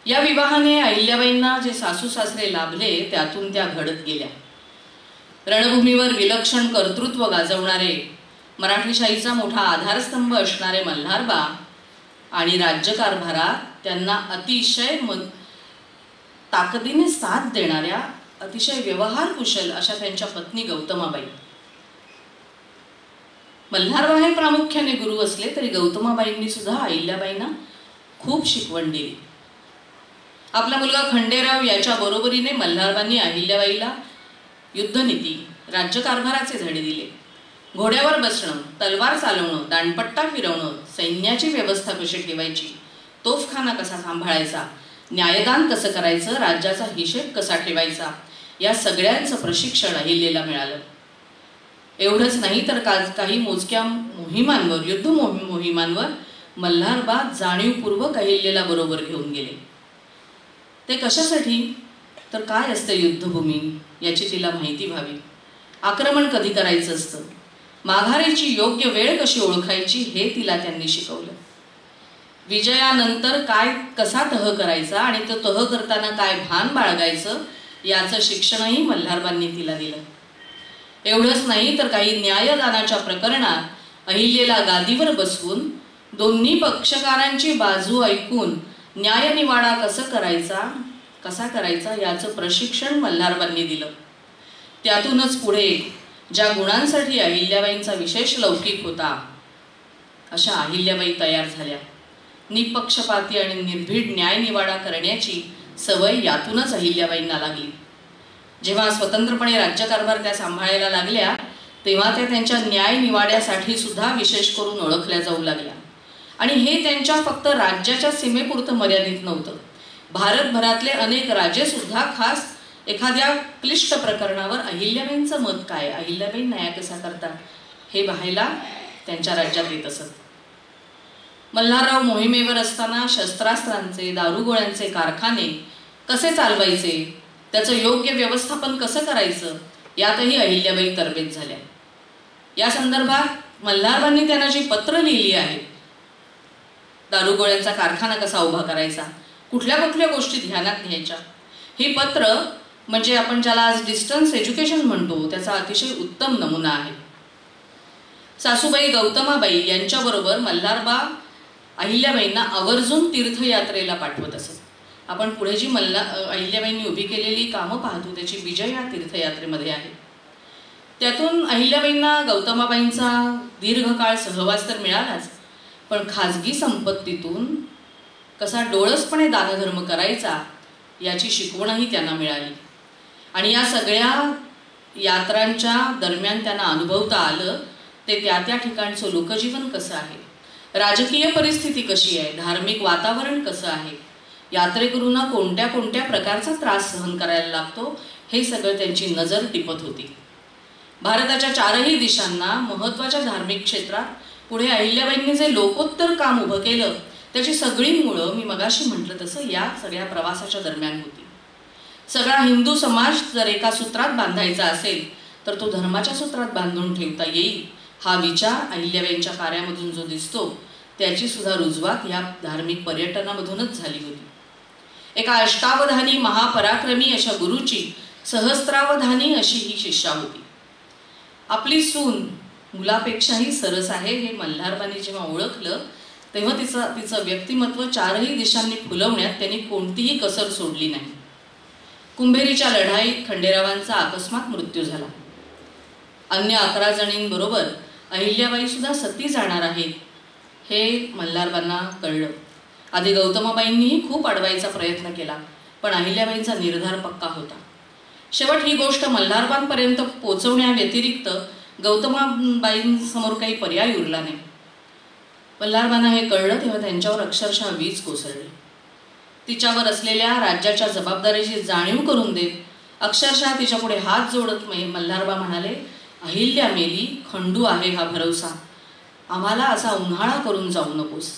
[SPEAKER 5] या विवाहाने अहिल्याबाईंना जे सासू सासरे लाभले त्यातून त्या घडत गेल्या. रणभूमीवर विलक्षण कर्तृत्व गाजवणारे, मराठीशाहीचा मोठा आधारस्तंभ असणारे मल्हारबा आणि राज्यकारभारात त्यांना अतिशय ताकदीने साथ देणाऱ्या अतिशय व्यवहार कुशल अशा त्यांच्या पत्नी गौतमाबाई. मल्हारबा हे प्रामुख्याने गुरु असले तरी गौतमाबाईंनी सुद्धा अहिल्याबाईंना खूप शिकवण दिली. आपला मुलगा खंडेराव याच्या बरोबरीने मल्हारबांनी अहिल्याबाईला युद्धनीती, राज्यकारभाराचे धडे दिले. घोड्यावर बसणं, तलवार चालवणं, दांडपट्टा फिरवणं, सैन्याची व्यवस्था कशी ठेवायची, तोफखाना कसा सांभाळायचा, न्यायदान कसं करायचं, राज्याचा हिशेब कसा ठेवायचा, या सगळ्यांचं प्रशिक्षण अहिल्याला मिळालं. एवढंच नाही तर काही मोजक्या मोहिमांवर, युद्ध मोहिमांवर मल्हारबा जाणीवपूर्वक अहिल्याला बरोबर घेऊन गेले. ते कशासाठी तर काय असतं युद्धभूमी याची तिला माहिती व्हावी, आक्रमण कधी करायचं असतं, माघारीची योग्य वेळ कशी ओळखायची हे तिला त्यांनी शिकवलं. विजयानंतर कसा तह करायचा आणि तो तह करताना काय भान बाळगायचं याचं शिक्षणही मल्हारबांनी तिला दिलं. एवढंच नाही तर काही न्यायदानाच्या प्रकरणात अहिल्याला गादीवर बसवून दोन्ही पक्षकारांची बाजू ऐकून न्यायनिवाडा कसा करायचा याचं प्रशिक्षण मल्हारबांनी दिलं. त्यातूनच पुढे ज्या गुणांसाठी अहिल्याबाईंचा विशेष लौकिक होता अशा अहिल्याबाई तयार झाल्या. निपक्षपाती आणि निर्भीड न्यायनिवाडा करण्याची सवय यातूनच अहिल्याबाईंना लागली. जेव्हा स्वतंत्रपणे राज्यकारभार त्या सांभाळायला लागल्या तेव्हा त्या त्यांच्या न्यायनिवाड्यासाठी सुद्धा विशेष करून ओळखल्या जाऊ लागल्या. आणि हे त्यांच्या फक्त राज्याच्या सीमेपुरतं मर्यादित नव्हतं. भारतभरातले अनेक राजे सुद्धा खास एखाद्या क्लिष्ट प्रकरणावर अहिल्याबाईंचं मत काय, अहिल्याबाई न्याय कसा करतात हे पाहायला त्यांच्या राज्यात येत असत. मल्हारराव मोहिमेवर असताना शस्त्रास्त्रांचे, दारुगोळ्यांचे कारखाने कसे चालवायचे, त्याचं योग्य व्यवस्थापन कसं करायचं यातही अहिल्याबाई तरबेज झाल्या. या संदर्भात मल्हारबांनी त्यांना जी पत्र लिहिली आहेत, दारुगोळ्यांचा कारखाना कसा उभा करायचा, कुठल्या कुठल्या गोष्टी ध्यानात घ्यायच्या, ही पत्र म्हणजे आपण ज्याला आज डिस्टन्स एज्युकेशन म्हणतो त्याचा अतिशय उत्तम नमुना आहे. सासूबाई गौतमाबाई यांच्याबरोबर मल्हारबा अहिल्याबाईंना आवर्जून तीर्थयात्रेला पाठवत असत. आपण पुढे जी अहिल्याबाईंनी उभी केलेली कामं पाहतो त्याची विजय या तीर्थयात्रेमध्ये आहे. त्यातून अहिल्याबाईंना गौतमाबाईंचा दीर्घकाळ सहवास तर मिळालाच, पण खाजगी संपत्तीतून कसा डोळसपणे दानधर्म करायचा याची शिकवणही त्यांना मिळाली. आणि या सगळ्या यात्रांच्या दरम्यान त्यांना अनुभवता आलं ते त्या त्या ठिकाणचं लोकजीवन कसं आहे, राजकीय परिस्थिती कशी आहे, धार्मिक वातावरण कसं आहे, यात्रेकरूंना कोणत्या कोणत्या प्रकारचा त्रास सहन करायला लागतो, हे सगळं त्यांची नजर टिपत होती. भारताच्या चारही दिशांना महत्त्वाच्या धार्मिक क्षेत्रात पुढे अहिल्याबाईंनी जे लोकोत्तर काम उभं केलं त्याची सगळी मुळं मी मगाशी म्हटलं तसं या सगळ्या प्रवासाच्या दरम्यान होती. सगळा हिंदू समाज जर एका सूत्रात बांधायचा असेल तर तो धर्माच्या सूत्रात बांधून ठेवता येईल हा विचार अहिल्याबाईंच्या कार्यामधून जो दिसतो त्याची सुद्धा रुजवात या धार्मिक पर्यटनामधूनच झाली होती. एका अष्टावधानी महापराक्रमी अशा गुरुची सहस्त्रावधानी अशी ही शिष्या होती. आपली सून मुलापेक्षाही सरस आहे हे मल्हारबांनी जेव्हा ओळखलं तेव्हा तिचं व्यक्तिमत्व चारही दिशांनी फुलवण्यात त्यांनी कोणतीही कसर सोडली नाही. कुंभेरीच्या लढाईत खंडेरावांचा अकस्मात मृत्यू झाला. अन्य 11 जणींबरोबर अहिल्याबाई सुद्धा सती जाणार आहेत हे मल्हारबांना कळलं. आधी गौतमाबाईंनीही खूप अडवायचा प्रयत्न केला, पण अहिल्याबाईंचा निर्धार पक्का होता. शेवट ही गोष्ट मल्हारबांपर्यंत पोचवण्याव्यतिरिक्त गौतमाबाईंसमोर काही पर्याय उरला नाही. मल्हारबांना हे कळलं तेव्हा त्यांच्यावर अक्षरशः वीज कोसळली. तिच्यावर असलेल्या राज्याच्या जबाबदारीची जाणीव करून देत अक्षरशः तिच्यापुढे हात जोडत मल्हारबा म्हणाले, अहिल्या मेली, खंडू आहे हा भरवसा, आम्हाला असा उन्हाळा करून जाऊ नकोस.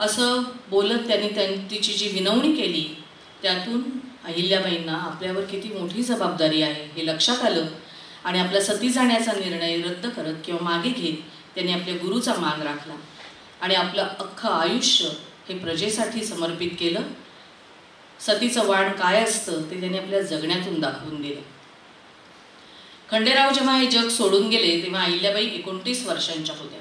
[SPEAKER 5] असं बोलत त्यांनी तिची जी विनवणी केली त्यातून अहिल्याबाईंना आपल्यावर किती मोठी जबाबदारी आहे हे लक्षात आलं आणि आपला सती जाण्याचा निर्णय रद्द करत किंवा मागे घेत त्यांनी आपल्या गुरुचा मान राखला आणि आपलं अख्खं आयुष्य हे प्रजेसाठी समर्पित केलं. सतीचं वाण काय असतं ते त्यांनी आपल्या जगण्यातून दाखवून दिलं. खंडेराव जेव्हा हे जग सोडून गेले तेव्हा अहिल्याबाई 29 वर्षांच्या होत्या.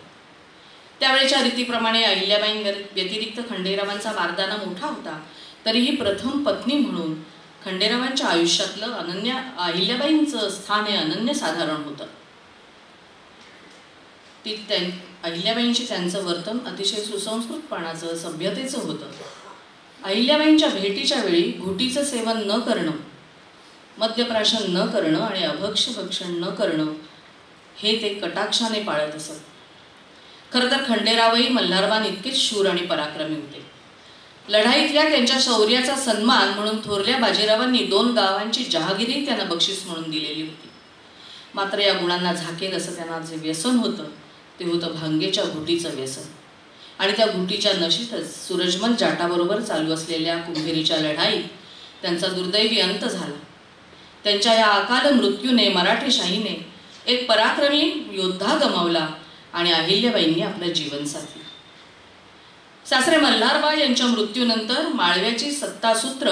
[SPEAKER 5] त्यावेळेच्या रीतीप्रमाणे अहिल्याबाई व्यतिरिक्त खंडेरावांचा बारदाना मोठा होता, तरीही प्रथम पत्नी म्हणून खंडेरावांच्या आयुष्यातलं अहिल्याबाईंचं स्थान हे अनन्यसाधारण होतं. अहिल्याबाईंशी त्यांचं वर्तन अतिशय सुसंस्कृतपणाचं, सभ्यतेचं होतं. अहिल्याबाईंच्या भेटीच्या वेळी घुटीचं सेवन न करणं, मद्यप्राशन न करणं आणि अभक्ष्य भक्षण न करणं हे ते कटाक्षाने पाळत असत. खरं तर खंडेरावही मल्हारबान इतकेच शूर आणि पराक्रमी होते. लढाईतल्या त्यांच्या शौर्याचा सन्मान म्हणून थोरल्या बाजीरावांनी 2 गावांची जहागिरी त्यांना बक्षीस म्हणून दिलेली होती. मात्र या गुणांना झाकेल असं त्यांना जे व्यसन होतं ते होतं भांगेच्या घुटीचं व्यसन. आणि त्या घुटीच्या नशीतच सूरजमल जाटाबरोबर चालू असलेल्या कुंभेरीच्या लढाईत त्यांचा दुर्दैवी अंत झाला. त्यांच्या या अकाल मृत्यूने मराठेशाहीने एक पराक्रमी योद्धा गमावला आणि अहिल्याबाईंनी आपलं जीवन साधलं. सासरे मल्हारबा यांच्या मृत्यूनंतर माळव्याची सत्तासूत्र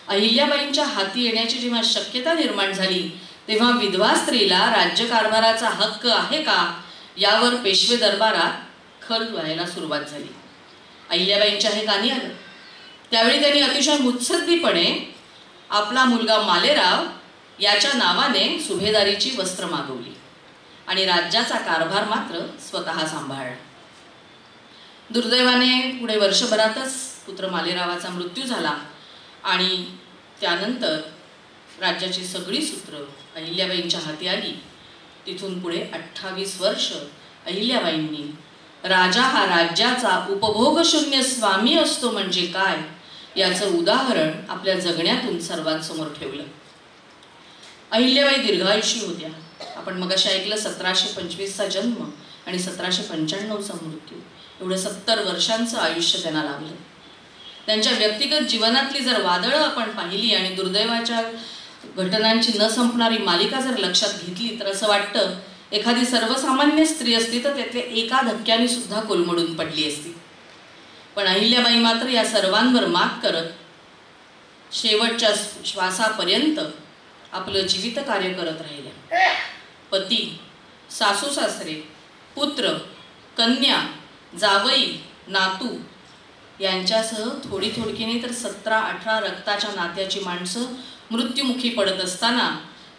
[SPEAKER 5] अहिल्याबाईंच्या हाती येण्याची जेव्हा शक्यता निर्माण झाली तेव्हा विधवा स्त्रीला राज्यकारभाराचा हक्क आहे का यावर पेशवे दरबारात खल व्हायला सुरुवात झाली. अहिल्याबाईंच्या हे कानी आलं. त्यावेळी त्यांनी अतिशय मुत्सद्दीपणे आपला मुलगा मालेराव याच्या नावाने सुभेदारीची वस्त्र मागवली आणि राज्याचा कारभार मात्र स्वतः सांभाळला. दुर्दैवाने पुढे वर्षभरातच पुत्र मालेरावाचा मृत्यू झाला आणि त्यानंतर राज्याची सगळी सूत्र अहिल्याबाईंच्या हाती आली. तिथून पुढे 28 वर्ष अहिल्याबाईंनी राजा हा राज्याचा उपभोगशून्य स्वामी असतो म्हणजे काय याचं उदाहरण आपल्या जगण्यातून सर्वांसमोर ठेवलं. अहिल्याबाई दीर्घायुषी होत्या. आपण मगाशी ऐकलं 1725चा जन्म आणि 1795चा मृत्यू, एवढं 70 वर्षांचं आयुष्य त्यांना लाभलं. त्यांच्या व्यक्तिगत जीवनातली जर वादळं आपण पाहिली आणि दुर्दैवाच्या घटनांची न संपणारी मालिका जर लक्षात घेतली तर असं वाटतं एखादी सर्वसामान्य स्त्री असती तर त्यातल्या एका धक्क्याने सुद्धा कोलमडून पडली असती. पण अहिल्याबाई मात्र या सर्वांवर मात करत शेवटच्या श्वासापर्यंत आपलं जीवित कार्य करत राहिल्या. पती, सासू सासरे, पुत्र, कन्या, जावई, नातू यांच्यासह थोडीने तर 17-18 रक्ताच्या नात्याची माणसं मृत्युमुखी पडत असताना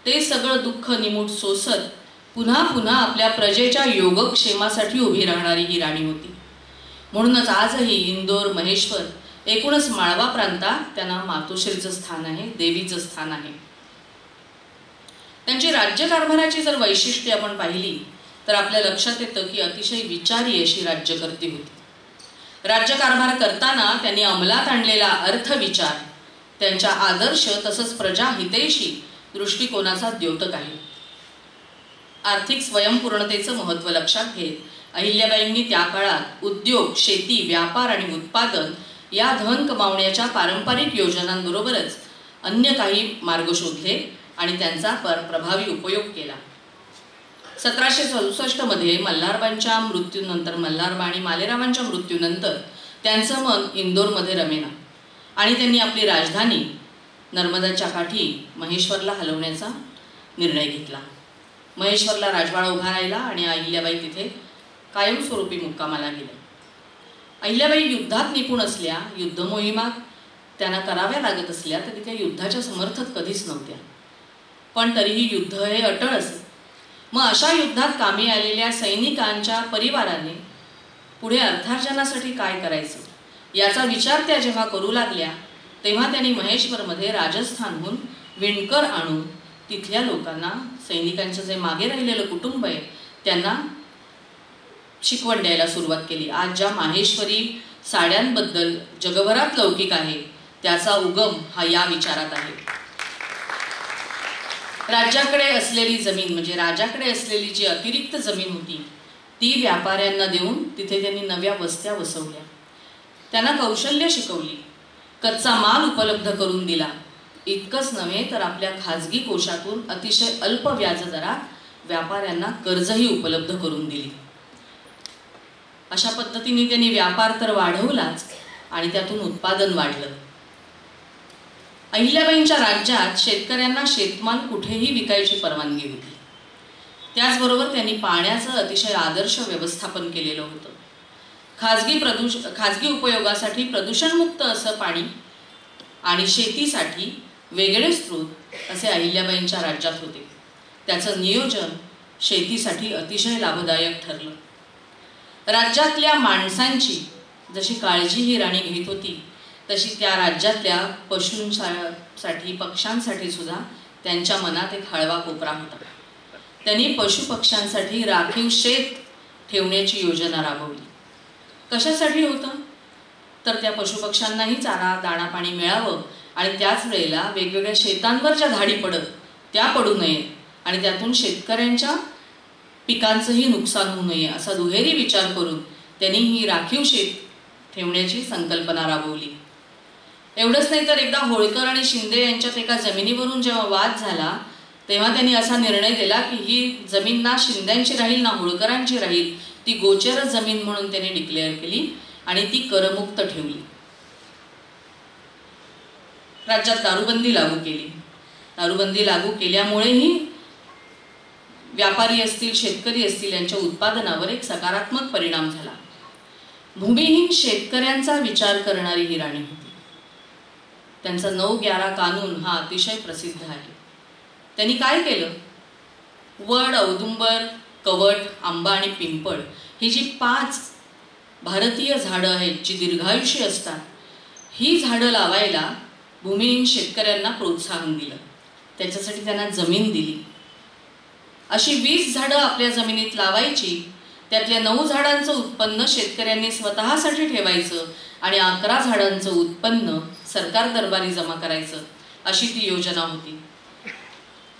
[SPEAKER 5] ते सगळं दुःख निमूट सोसत पुन्हा पुन्हा आपल्या प्रजेच्या योगक्षेमासाठी उभी राहणारी ही राणी होती. म्हणूनच आजही इंदोर, महेश्वर, एकूणच माळवा प्रांतात त्यांना मातोश्रीचं स्थान आहे, देवीचं स्थान आहे. त्यांची राज्यकारभाराची जर वैशिष्ट्ये आपण पाहिली तर आपल्या लक्षात येतं की अतिशय विचारी अशी राज्यकर्ती होती. राज्यकारभार करताना त्यांनी अंमलात आणलेला अर्थविचार त्यांच्या आदर्श तसंच प्रजाहितैषी दृष्टिकोनाचा द्योतक आहे. आर्थिक स्वयंपूर्णतेचं महत्त्व लक्षात घेत अहिल्याबाईंनी त्या काळात उद्योग, शेती, व्यापार आणि उत्पादन या धन कमावण्याच्या पारंपरिक योजनांबरोबरच अन्य काही मार्ग शोधले आणि त्यांचा प्रभावी उपयोग केला. 1764 मध्ये मल्हारबाईंच्या मृत्यूनंतर, मल्हारबा आणि मालेरावांच्या मृत्यूनंतर त्यांचं मन इंदोरमध्ये रमेना आणि त्यांनी आपली राजधानी नर्मदाच्या काठी महेश्वरला हलवण्याचा निर्णय घेतला. महेश्वरला राजवाडा उभा राहिला आणि अहिल्याबाई तिथे कायमस्वरूपी मुक्कामाला गेल्या. अहिल्याबाई युद्धात निपुण असल्या, युद्धमोहिमा त्यांना कराव्या लागत असल्या तरी त्या युद्धाच्या समर्थक कधीच नव्हत्या. पण तरीही युद्ध हे अटळ असे. मग अशा युद्धात कामी आलेल्या सैनिकांच्या परिवाराने पुढे अर्थार्जनासाठी काय करायचं याचा विचार त्या जेव्हा करू लागल्या तेव्हा त्यांनी महेश्वरमध्ये राजस्थानहून विणकर आणून तिथल्या लोकांना, सैनिकांचं जे मागे राहिलेलं कुटुंब आहे त्यांना शिकवण द्यायला सुरुवात केली. आज ज्या माहेश्वरी साड्यांबद्दल जगभरात लौकिक आहे त्याचा उगम हा या विचारात आहे. राज्याकडे असलेली जमीन म्हणजे राजाकडे असलेली जी अतिरिक्त जमीन होती ती व्यापाऱ्यांना देऊन तिथे त्यांनी नव्या वस्त्या वसवल्या. त्यांना कौशल्य शिकवली, कच्चा माल उपलब्ध करून दिला. इतकंच नव्हे तर आपल्या खाजगी कोशातून अतिशय अल्प व्याजदरात व्यापाऱ्यांना कर्जही उपलब्ध करून दिली. अशा पद्धतीने त्यांनी व्यापार तर वाढवलाच आणि त्यातून उत्पादन वाढलं. अहिल्याबाईंच्या राज्यात शेतकऱ्यांना शेतमाल कुठेही विकायची परवानगी होती. त्याचबरोबर त्यांनी पाण्याचं अतिशय आदर्श व्यवस्थापन केलेलं होतं. खाजगी उपयोगासाठी प्रदूषणमुक्त असं पाणी आणि शेतीसाठी वेगळे स्रोत असे अहिल्याबाईंच्या राज्यात होते. त्याचं नियोजन शेतीसाठी अतिशय लाभदायक ठरलं. राज्यातल्या माणसांची जशी काळजी ही राणी घेत होती तशी त्या राज्यातल्या पशूंसाठी, पक्ष्यांसाठी सुद्धा त्यांच्या मनात एक हळवा कोपरा होता. त्यांनी पशुपक्ष्यांसाठी राखीव शेत ठेवण्याची योजना राबवली. कशासाठी होतं तर त्या पशुपक्ष्यांनाही चारा, दाणा, पाणी मिळावं आणि त्याच वेळेला वेगवेगळ्या शेतांवर ज्या धाडी पडत त्या पडू नये आणि त्यातून शेतकऱ्यांच्या पिकांचंही नुकसान होऊ नये असा दुहेरी विचार करून त्यांनी ही राखीव शेत ठेवण्याची संकल्पना राबवली. एवढंच नाही तर एकदा होळकर आणि शिंदे यांच्यात एका जमिनीवरून जेव्हा वाद झाला तेव्हा त्यांनी असा निर्णय दिला की ही जमीन ना शिंद्यांची राहील ना होळकरांची राहील, ती गोचर जमीन म्हणून त्यांनी डिक्लेअर केली आणि ती करमुक्त ठेवली. राज्यात दारूबंदी लागू केली. दारूबंदी लागू केल्यामुळेही व्यापारी असतील, शेतकरी असतील यांच्या उत्पादनावर एक सकारात्मक परिणाम झाला. भूमिहीन शेतकऱ्यांचा विचार करणारी ही राणी होती. त्यांचा 9-11 कानून हा अतिशय प्रसिद्ध आहे. त्यांनी काय केलं, वड, औदुंबर, कवट, आंबा आणि पिंपळ ही जी 5 भारतीय झाडं आहेत जी दीर्घायुषी असतात, ही झाडं लावायला भूमिहीन शेतकऱ्यांना प्रोत्साहन दिलं. त्याच्यासाठी त्यांना जमीन दिली. अशी 20 झाडं आपल्या जमिनीत लावायची, त्यातल्या 9 झाडांचं उत्पन्न शेतकऱ्यांनी स्वतःसाठी ठेवायचं आणि 11 झाडांचं उत्पन्न सरकार दरबारी जमा करायचं, अशी ती योजना होती.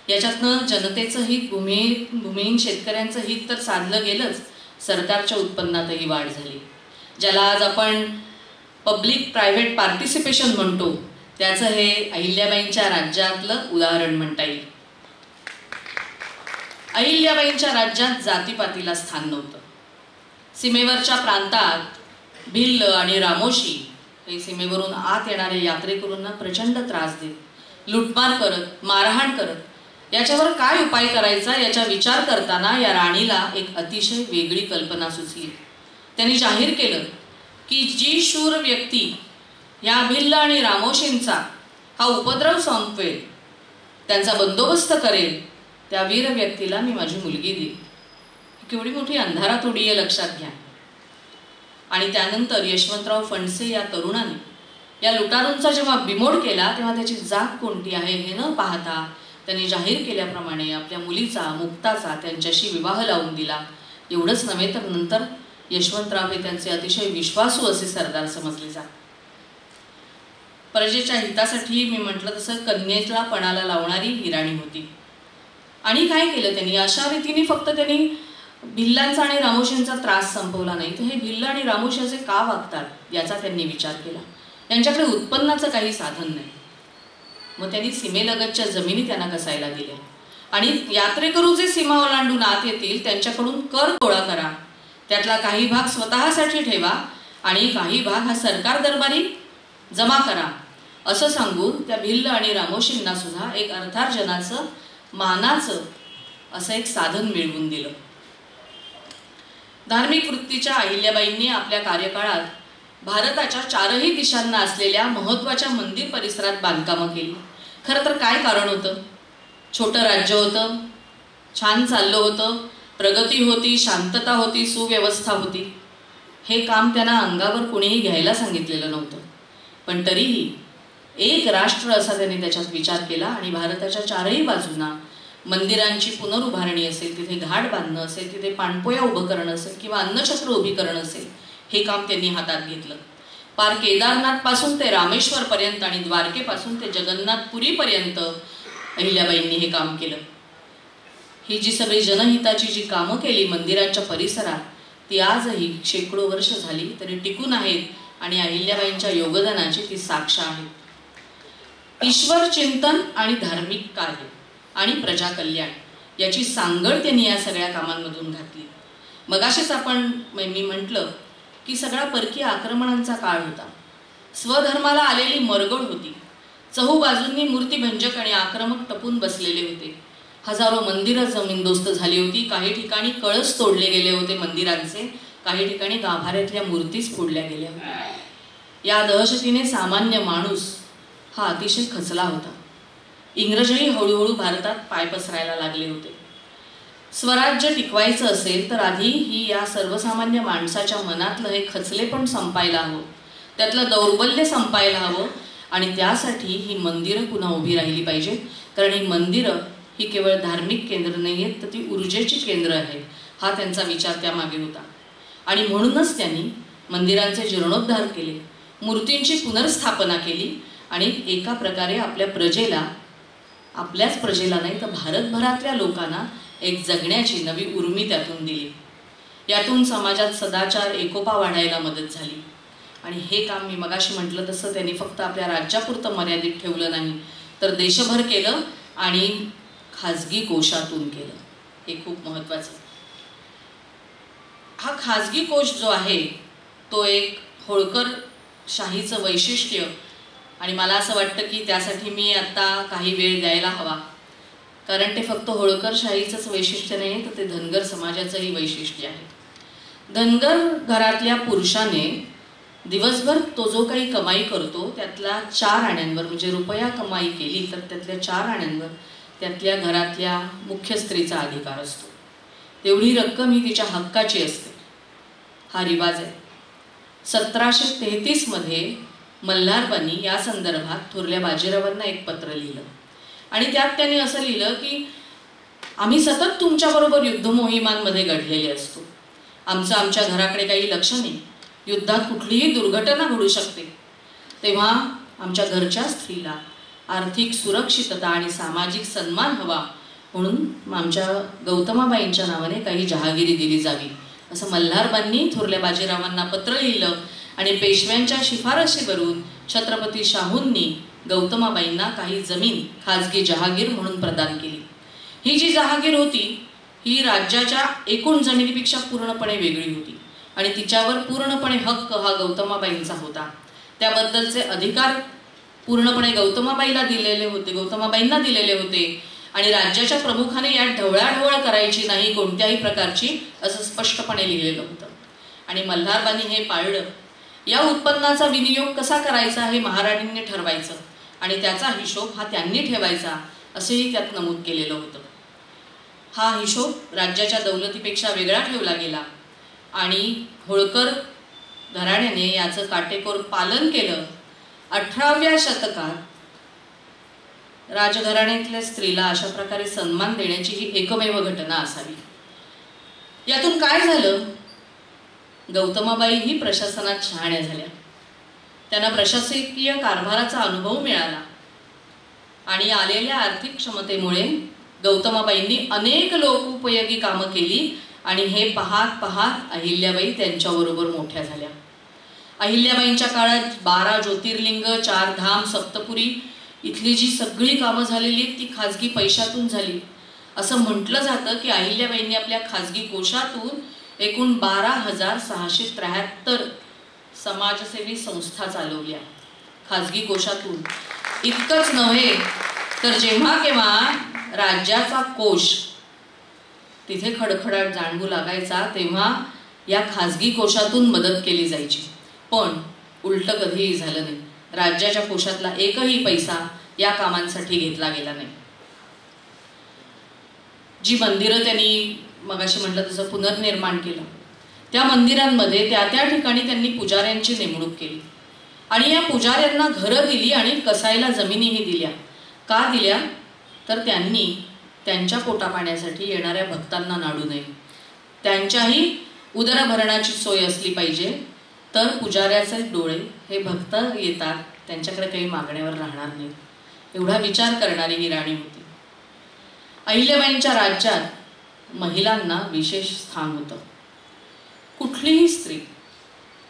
[SPEAKER 5] याच्यातनं जनतेचं हित, भूमिहीन शेतकऱ्यांचं हित तर साधलं गेलंच, सरकारच्या उत्पन्नातही वाढ झाली. ज्याला आज आपण पब्लिक प्रायव्हेट पार्टिसिपेशन म्हणतो, त्याचं हे अहिल्याबाईंच्या राज्यातलं उदाहरण म्हणता येईल. अहिल्याबाईंच्या राज्यात जातीपातीला स्थान नव्हतं. सीमेवरच्या प्रांतात भिल्ल आणि रामोशी हे सीमेवरून आत येणाऱ्या यात्रेकरूंना प्रचंड त्रास देत, लुटमार करत, मारहाण करत, याच्यावर काय उपाय करायचा याचा विचार करताना या राणीला एक अतिशय वेगळी कल्पना सुचली. त्यांनी जाहीर केलं की जी शूर व्यक्ती या भिल्ल आणि रामोशींचा हा उपद्रव संपवेल, त्यांचा बंदोबस्त करेल, त्या वीर व्यक्तीला मी माझी मुलगी देईन. केवढी मोठी अंधारातोडी आहे लक्षात घ्या. आणि त्यानंतर यशवंतराव फणसे या तरुणाने या लुटारूंचा जेव्हा बिमोड केला तेव्हा त्याची जात कोणती आहे हे न पाहता त्यांनी जाहीर केल्याप्रमाणे आपल्या मुलीचा, मुक्ताचा त्यांच्याशी विवाह लावून दिला. एवढंच नव्हे तर नंतर यशवंतराव हे त्यांचे अतिशय विश्वासू असे सरदार समजले जात. प्रजेच्या हितासाठी मी म्हटलं तसं कन्येला पणाला लावणारी ही राणी होती. आणि काय केलं त्यांनी, अशा रीतीने फक्त त्यांनी भिल्लांचा आणि रामोशींचा त्रास संपवला नाही, तर हे भिल्ल आणि रामोशी असे का वागतात याचा त्यांनी विचार केला. यांच्याकडे उत्पन्नाचं काही साधन नाही, मग त्यांनी सीमेलगतच्या जमिनी त्यांना कसायला दिल्या आणि यात्रेकरू जे सीमा ओलांडून आत येतील त्यांच्याकडून कर गोळा करा, त्यातला काही भाग स्वतःसाठी ठेवा आणि काही भाग हा सरकार दरबारी जमा करा, असं सांगून त्या भिल्ल आणि रामोशींना सुद्धा एक अर्थार्जनाचं, मानाचं असं एक साधन मिळवून दिलं. धार्मिक वृत्तीच्या अहिल्याबाईंनी आपल्या कार्यकाळात भारताच्या चारही दिशांना असलेल्या महत्त्वाच्या मंदिर परिसरात बांधकामं केली. खरं तर काय कारण होतं? छोटं राज्य होतं, छान चाललं होतं, प्रगती होती, शांतता होती, सुव्यवस्था होती. हे काम त्यांना अंगावर कोणीही घ्यायला सांगितलेलं नव्हतं. पण तरीही एक राष्ट्र असा त्यांनी त्याच्यात विचार केला आणि भारताच्या चारही बाजूंना मंदिरांची पुनरुभारणी असेल, तिथे घाट बांधणं असेल, तिथे पाणपोया उभं करणं असेल किंवा अन्नछत्र उभी करणं असेल, हे काम त्यांनी हातात घेतलं. पार केदारनाथ पासून ते रामेश्वर पर्यंत आणि द्वारकेपासून ते जगन्नाथपुरीपर्यंत अहिल्याबाईंनी हे काम केलं. ही जी सगळी जनहिताची जी कामं केली मंदिरांच्या परिसरात, ती आजही शेकडो वर्ष झाली तरी टिकून आहेत आणि अहिल्याबाईंच्या योगदानाची ती साक्ष आहे. ईश्वर चिंतन आणि धार्मिक कार्य आणि प्रजाकल्याण याची सांगड त्यांनी या सगळ्या कामांमधून घातली. मगाशीच मी म्हटलं की सगळा परकीय आक्रमणांचा काळ होता. स्वधर्माला आलेली मरगळ होती. चहूबाजूंनी मूर्तिभंजक आणि आक्रमक टपून बसलेले होते. हजारो मंदिरं जमीनदोस्त झाली होती. काही ठिकाणी कळस तोडले गेले होते मंदिरांचे, काही ठिकाणी गाभाऱ्यातल्या मूर्तीच फोडल्या गेल्या होत्या. या दहशतीने सामान्य माणूस हा अतिशय खचला होता. इंग्रजही हळूहळू भारतात पाय पसरायला लागले होते. स्वराज्य टिकवायचं असेल तर आधी ही या सर्वसामान्य माणसाच्या मनातलं हे खचले पण संपायला हवं, त्यातलं दौर्बल्य संपायला हवं आणि त्यासाठी ही मंदिरं पुन्हा उभी राहिली पाहिजेत. कारण ही मंदिरं ही केवळ धार्मिक केंद्र नाही आहेत, तर ती ऊर्जेची केंद्र आहेत. हा त्यांचा विचार त्यामागे होता आणि म्हणूनच त्यांनी मंदिरांचे जीर्णोद्धार केले, मूर्तींची पुनर्स्थापना केली आणि एका प्रकारे आपल्या प्रजेला, आपल्याच प्रजेला नाही तर भारतभरातल्या लोकांना एक जगण्याची नवी उर्मी त्यातून दिली. यातून समाजात सदाचार, एकोपा वाढायला मदत झाली. आणि हे काम मी मगाशी म्हटलं तसं त्यांनी फक्त आपल्या राज्यापुरतं मर्यादित ठेवलं नाही, तर देशभर केलं आणि खाजगी कोशातून केलं. हे खूप महत्त्वाचं. हा खाजगी कोश जो आहे तो एक होळकर शाहीचं वैशिष्ट्य, आणि मला असं वाटतं की त्यासाठी मी आता काही वेळ द्यायला हवा, कारण ते फक्त होळकर शाहीचंच वैशिष्ट्य नाही तर ते धनगर समाजाचंही वैशिष्ट्य आहे. धनगर घरातल्या पुरुषाने दिवसभर तो जो काही कमाई करतो त्यातल्या 4 आण्यांवर, म्हणजे रुपया कमाई केली तर त्यातल्या 4 आण्यांवर त्यातल्या घरातल्या मुख्य स्त्रीचा अधिकार असतो. तेवढी रक्कम ही तिच्या हक्काची असते. हा रिवाज आहे. 1733 मध्ये मल्हारबांनी या संदर्भात थोरल्या बाजीरावांना एक पत्र लिहिलं आणि त्यात त्यांनी असं लिहिलं की आम्ही सतत तुमच्याबरोबर युद्ध मोहिमांमध्ये घडलेले असतो. आमच्या घराकडे काही लक्ष नाही. युद्धात कुठलीही दुर्घटना घडू शकते, तेव्हा आमच्या घरच्या स्त्रीला आर्थिक सुरक्षितता आणि सामाजिक सन्मान हवा, म्हणून आमच्या गौतमाबाईंच्या नावाने काही जहागिरी दिली जावी, असं मल्हारबांनी थोरल्या बाजीरावांना पत्र लिहिलं आणि पेशव्यांच्या शिफारशीवरून छत्रपती शाहूंनी गौतमाबाईंना काही जमीन खाजगी जहागीर म्हणून प्रदान केली. ही जी जहागीर होती ही राज्याच्या एकूण जमिनीपेक्षा पूर्णपणे वेगळी होती आणि तिच्यावर पूर्णपणे हक्क हा गौतमाबाईंचा होता. त्याबद्दलचे अधिकार पूर्णपणे गौतमाबाईंना दिलेले होते आणि राज्याच्या प्रमुखाने यात ढवळाढवळ करायची नाही कोणत्याही प्रकारची, असं स्पष्टपणे लिहिलेलं होतं. आणि मल्हारबानी हे पाळलं. या उत्पन्नाचा विनियोग कसा करायचा हे महाराणींनी ठरवायचं आणि त्याचा हिशोब हा त्यांनी ठेवायचा असेही त्यात नमूद केलेलं होतं. हा हिशोब राज्याच्या दौलतीपेक्षा वेगळा ठेवला गेला आणि होळकर घराण्याने याचं काटेकोर पालन केलं. 18व्या शतकात राजघराण्यातल्या स्त्रीला अशा प्रकारे सन्मान देण्याची ही एकमेव घटना असावी. यातून काय झालं? गौतमाबाई ही प्रशासनात शहाण्या झाल्या. त्यांना प्रशासकीय कारभाराचा अनुभव मिळाला आणि आलेल्या आर्थिक क्षमतेमुळे गौतमाबाईंनी अनेक लोकोपयोगी कामं केली आणि हे पाहत पाहत अहिल्याबाई त्यांच्याबरोबर मोठ्या झाल्या. अहिल्याबाईंच्या काळात 12 ज्योतिर्लिंग, 4 धाम, सप्तपुरी इथली जी सगळी कामं झालेली ती खाजगी पैशातून झाली. असं म्हटलं जातं की अहिल्याबाईंनी आपल्या खाजगी कोशातून एकूण 12,673 समाजसेवी संस्था चालवल्या खाजगी कोशातून. इतकंच नव्हे तर जेव्हा केव्हा राज्याचा कोश तिथे खडखडाट जाणवू लागायचा तेव्हा या खाजगी कोशातून मदत केली जायची. पण उलट कधीही झालं नाही. राज्याच्या कोशातला एकही पैसा या कामांसाठी घेतला गेला नाही. जी मंदिरं त्यांनी मगाशी म्हटलं तसं पुनर्निर्माण केलं, त्या मंदिरांमध्ये त्या त्या ठिकाणी त्यांनी पुजाऱ्यांची नेमणूक केली आणि या पुजाऱ्यांना घरं दिली आणि कसायला जमिनीही दिल्या. का दिल्या? तर त्यांनी त्यांच्या पोटापाण्यासाठी येणाऱ्या भक्तांना नाडू नये. त्यांच्याही उदरभरणाची सोय असली पाहिजे. तर पुजाऱ्याचे डोळे हे भक्त येतात त्यांच्याकडे काही मागण्यावर राहणार नाही, एवढा विचार करणारी ही राणी होती. अहिल्याबाईंच्या राज्यात महिलांना विशेष स्थान होतं. कुठलीही स्त्री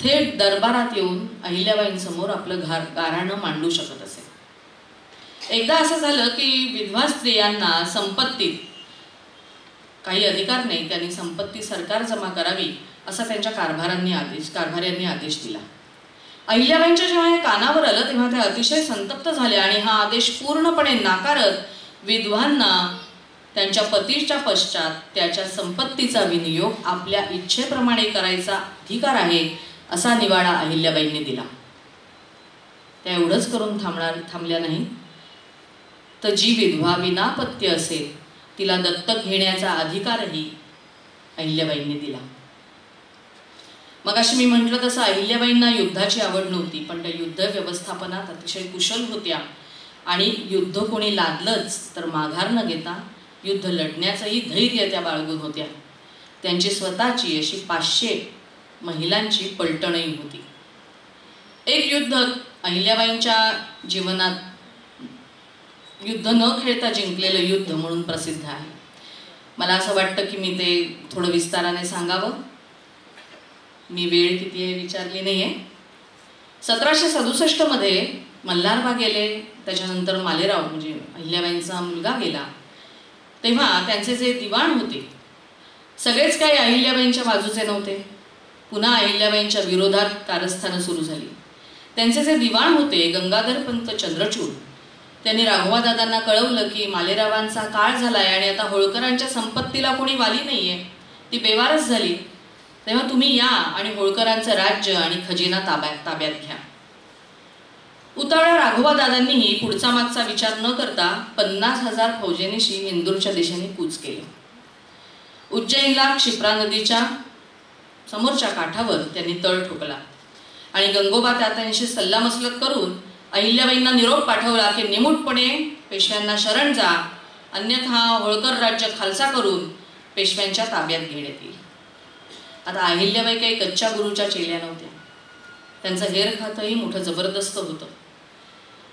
[SPEAKER 5] थेट दरबारात येऊन अहिल्याबाईंसमोर आपलं गाऱ्हाणं मांडू शकत असे. एकदा असं झालं की विधवा स्त्रियांना संपत्तीत काही अधिकार नाही, त्यांनी संपत्ती सरकार जमा करावी असा त्यांच्या कारभाऱ्यांनी आदेश दिला. अहिल्याबाईंच्या जेव्हा हे कानावर आलं तेव्हा त्या अतिशय संतप्त झाल्या आणि हा आदेश पूर्णपणे नाकारत विधवांना त्यांच्या पतीच्या पश्चात त्याच्या संपत्तीचा विनियोग आपल्या इच्छेप्रमाणे करायचा अधिकार आहे असा निवाडा अहिल्याबाईंनी दिला. त्या एवढंच करून थांबल्या नाही तर जी विधवा विनापत्य असेल तिला दत्तक घेण्याचा अधिकारही अहिल्याबाईंनी दिला. मगाशी मी म्हटलं तसं अहिल्याबाईंना युद्धाची आवड नव्हती, पण त्या युद्ध व्यवस्थापनात अतिशय कुशल होत्या आणि युद्ध कोणी लादलंच तर माघार न घेता युद्ध लढण्याचंही धैर्य त्या बाळगून होत्या. त्यांची स्वतःची अशी 500 महिलांची पलटणही होती. एक युद्ध अहिल्याबाईंच्या जीवनात युद्ध न खेळता जिंकलेलं युद्ध म्हणून प्रसिद्ध आहे. मला असं वाटतं की मी ते थोडं विस्ताराने सांगावं. मी वेळ किती आहे विचारली नाही आहे. 1767 मध्ये मल्हारबा गेले, त्याच्यानंतर मालेराव म्हणजे अहिल्याबाईंचा मुलगा गेला. तेव्हा त्यांचे जे दिवाण होते सगळेच काही अहिल्याबाईंच्या बाजूचे नव्हते. पुन्हा अहिल्याबाईंच्या विरोधात कारस्थानं सुरू झाली. त्यांचे जे दिवाण होते गंगाधरपंत चंद्रचूड, त्यांनी राघवादादांना कळवलं की मालेरावांचा काळ झालाय आणि आता होळकरांच्या संपत्तीला कोणी वाली नाहीये, ती बेवारस झाली. तेव्हा तुम्ही या आणि होळकरांचं राज्य आणि खजिना ताब्यात घ्या. उतावळ्या राघवादादांनीही पुढचा मागचा विचार न करता 50,000 फौजेनिशी इंदूरच्या दिशेने कूच केले. उज्जैनला क्षिप्रा नदीच्या समोरच्या काठावर त्यांनी तळ ठोकला आणि गंगोबा तात्यांशी सल्लामसलत करून अहिल्याबाईंना निरोप पाठवला की निमूटपणे पेशव्यांना शरण जा, अन्यथा होळकर राज्य खालसा करून पेशव्यांच्या ताब्यात घेण्यात येईल. आता अहिल्याबाई काही कच्च्या गुरुच्या चेल्या नव्हत्या. त्यांचं हेर खातंही मोठं जबरदस्त होतं.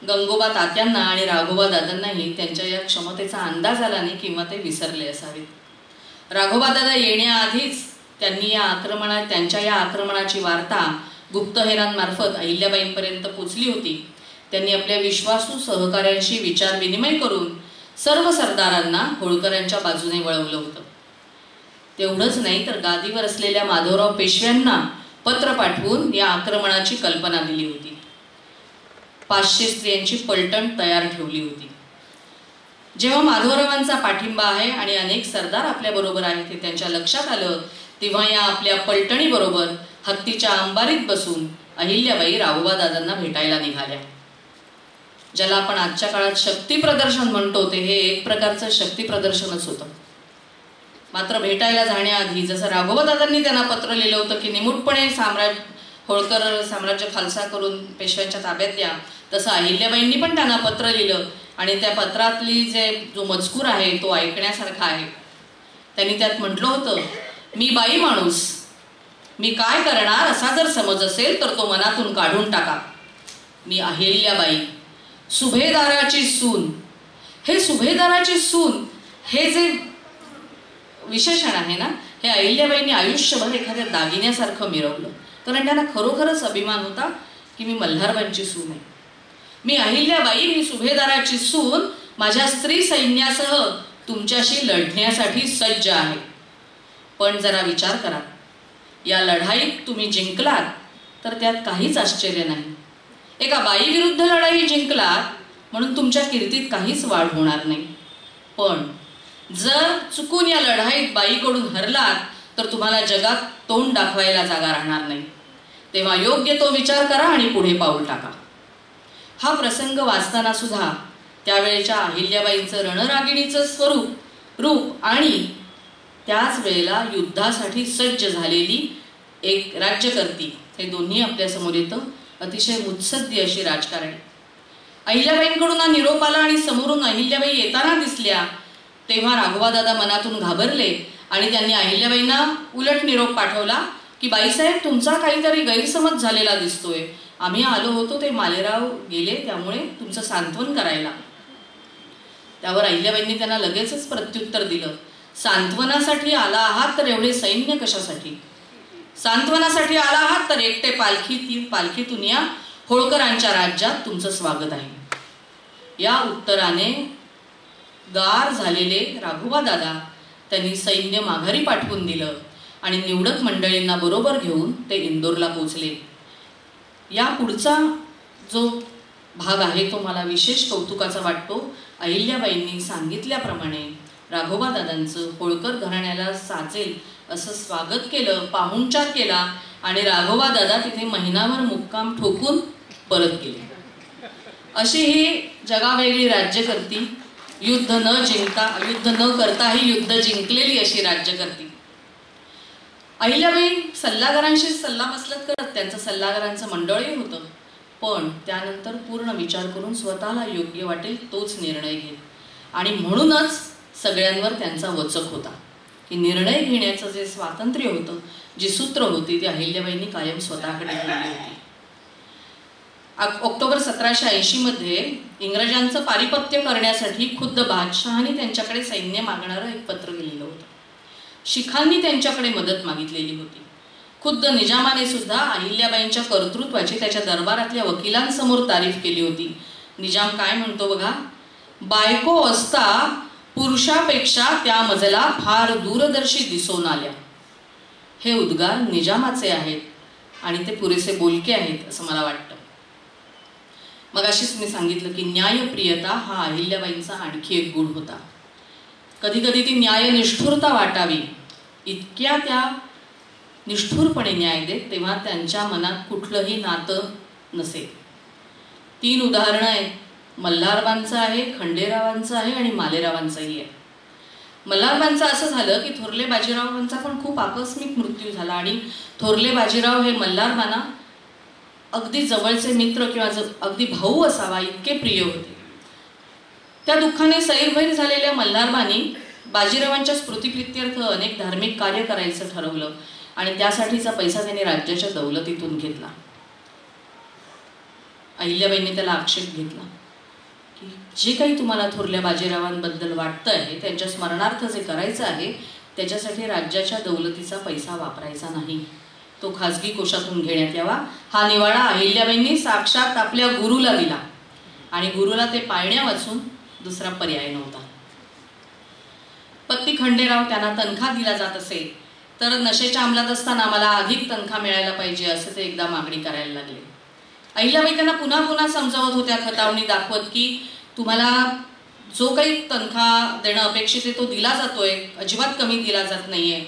[SPEAKER 5] गंगोबा तात्यांना आणि राघोबा दादांनाही त्यांच्या या क्षमतेचा अंदाज आला नाही किंवा ते विसरले असावेत. राघोबा दादा येण्याआधीच त्यांनी त्यांच्या या आक्रमणाची वार्ता गुप्तहेरांमार्फत अहिल्याबाईंपर्यंत पोचली होती. त्यांनी आपल्या विश्वासू सहकाऱ्यांशी विचार विनिमय करून सर्व सरदारांना होळकरांच्या बाजूने वळवलं होतं. तेवढंच नाही तर गादीवर असलेल्या माधवराव पेशव्यांना पत्र पाठवून या आक्रमणाची कल्पना दिली होती. 500 स्त्रियांची पलटण तयार ठेवली होती. जेव्हा माधवरावांचा पाठिंबा आहे आणि अनेक सरदार आपल्या बरोबर आहेत हे त्यांच्या लक्षात आलं, तेव्हा या आपल्या पलटणी बरोबर हत्तीच्या अंबारीत बसून अहिल्याबाई राघोबादादांना भेटायला निघाल्या. ज्याला आपण आजच्या काळात शक्ती प्रदर्शन म्हणतो ते हे एक प्रकारचं शक्ती प्रदर्शनच होतं. मात्र भेटायला जाण्याआधी जसं राघोबादादांनी त्यांना पत्र लिहिलं होतं की निमूटपणे होळकर साम्राज्य खालसा करून पेशव्यांच्या ताब्यात द्या, तसं अहिल्याबाईंनी पण त्यांना पत्र लिहिलं आणि त्या पत्रातली जो मजकूर आहे तो ऐकण्यासारखा आहे. त्यांनी त्यात म्हटलं होतं, मी बाई माणूस, मी काय करणार असा जर समज असेल तर तो मनातून काढून टाका. मी अहिल्याबाई, सुभेदाराची सून. हे सुभेदाराची सून हे जे विशेषण आहे ना, हे अहिल्याबाईंनी आयुष्यभर एखाद्या दागिन्यासारखं मिरवलं. कारण त्यांना खरोखरच अभिमान होता की मी मल्हारबाईंची सून आहे. मी अहिल्याबाई, मी सुभेदाराची सून, माझ्या स्त्री सैन्यासह तुमच्याशी लढण्यासाठी सज्ज आहे. पण जरा विचार करा, या लढाईत तुम्ही जिंकलात तर त्यात काहीच आश्चर्य नाही. एका बाई विरुद्ध लढाई जिंकलात म्हणून तुमच्या कीर्तीत काहीच वाढ होणार नाही. पण जर चुकून या लढाईत बाईकडून हरलात तर तुम्हाला जगात तोंड दाखवायला जागा राहणार नाही. तेव्हा योग्य तो विचार करा आणि पुढे पाऊल टाका. हा प्रसंग वाचताना सुद्धा त्यावेळेच्या अहिल्याबाईंचं रणरागिणीचं रूप आणि त्याच वेळेला युद्धासाठी सज्ज झालेली एक राज्यकर्ती हे दोन्ही आपल्यासमोर येतं. अतिशय मुत्सद्दी अशी राजकारणी. अहिल्याबाईंकडून हा निरोप आला आणि समोरून अहिल्याबाई येताना दिसल्या तेव्हा राघोबादादा मनातून घाबरले आणि त्यांनी अहिल्याबाईंना उलट निरोप पाठवला की बाईसाहेब, तुमचा काहीतरी गैरसमज झालेला दिसतोय. आम्ही आलो होतो ते मालेराव गेले, त्यामुळे तुमचं सांत्वन करायला. त्यावर अहिल्याबाईंनी त्यांना लगेचच प्रत्युत्तर दिलं, सांत्वनासाठी आला आहात तर एवढे सैन्य कशासाठी? सांत्वनासाठी आला आहात तर एकटे पालखीतून या, होळकरांच्या राज्यात तुमचं स्वागत आहे. या उत्तराने गार झालेले राघोबादादा त्यांनी सैन्य माघारी पाठवून दिलं आणि निवडक मंडळींना बरोबर घेऊन ते इंदोरला पोचले. या पुढचा जो भाग आहे तो मला विशेष कौतुकाचा वाटतो. अहिल्याबाईंनी सांगितल्याप्रमाणे राघोबादादांचं होळकर घराण्याला साजेल असं स्वागत केलं, पाहुणचार केला आणि राघोबादादा तिथे महिनाभर मुक्काम ठोकून परत गेले. अशी ही जगावेगळी राज्यकर्ती, युद्ध न करताही युद्ध जिंकलेली अशी राज्यकर्ती. अहिल्याबाई सल्लागारांशी सल्लामसलत करत, त्यांचं सल्लागारांचं मंडळही होतं, पण त्यानंतर पूर्ण विचार करून स्वतःला योग्य वाटेल तोच निर्णय घेत. आणि म्हणूनच सगळ्यांवर त्यांचा वचक होता की निर्णय घेण्याचं जे स्वातंत्र्य होतं, जी सूत्र होती ती अहिल्याबाईंनी कायम स्वतःकडे ठेवली होती. ऑक्टोबर 1780 मध्ये इंग्रजांचं पारिपत्य करण्यासाठी खुद्द बादशहानी त्यांच्याकडे सैन्य मागणारं एक पत्र लिहिलं होतं. शिखांनी त्यांच्याकडे मदत मागितलेली होती. खुद्द निजामाने सुद्धा अहिल्याबाईंच्या कर्तृत्वाची त्याच्या दरबारातल्या वकिलांसमोर तारीफ केली होती. निजाम काय म्हणतो बघा, बायको असता पुरुषापेक्षा त्या मजला फार दूरदर्शी दिसून आल्या. हे उद्गार निजामाचे आहेत आणि ते पुरेसे बोलके आहेत असं मला वाटतं. मग अशीच मी सांगितलं की न्यायप्रियता हा अहिल्याबाईंचा आणखी एक गुण होता. कधी कधी ती न्यायनिष्ठुरता वाटावी इतक्या त्या निष्ठुरपणे न्याय देत, तेव्हा त्यांच्या मनात कुठलंही नातं नसे. 3 उदाहरणं आहेत. मल्हारबांचं आहे, खंडेरावांचं आहे आणि मालेरावांचंही आहे. मल्हारबांचं असं झालं की थोरले बाजीरावांचा पण खूप आकस्मिक मृत्यू झाला आणि थोरले बाजीराव हे मल्हारबांना अगदी जवळचे मित्र किंवा अगदी भाऊ असावा इतके प्रिय होते. त्या दुःखाने सैरभैर झालेल्या मल्हारबांनी बाजीरावांच्या स्मृतिप्रित्यर्थ अनेक धार्मिक कार्य करायचं ठरवलं आणि त्यासाठीचा पैसा त्यांनी राज्याच्या दौलतीतून घेतला. अहिल्याबाईंनी त्याला आक्षेप घेतला की जे काही तुम्हाला थोरल्या बाजीरावांबद्दल वाटतं आहे, त्यांच्या स्मरणार्थ जे करायचं आहे त्याच्यासाठी राज्याच्या दौलतीचा पैसा वापरायचा नाही. तो खाजगी कोशातून घेण्यात यावा. हा निवाडा अहिल्याबाईंनी साक्षात आपल्या गुरुला दिला आणि गुरुला ते पाळण्या वाचून दुसरा पर्याय नव्हता. पत्ती खंडेराव त्यांना तनखा दिला जात असे तर नशेच्या अंमलात असताना मला अधिक तनखा मिळायला पाहिजे असे ते एकदा मागणी करायला लागले. अहिल्याबाई त्यांना पुन्हा पुन्हा समजावत होत्या, खतावणी दाखवत की तुम्हाला जो काही तनखा देणं अपेक्षित आहे तो दिला जातोय, अजिबात कमी दिला जात नाहीये.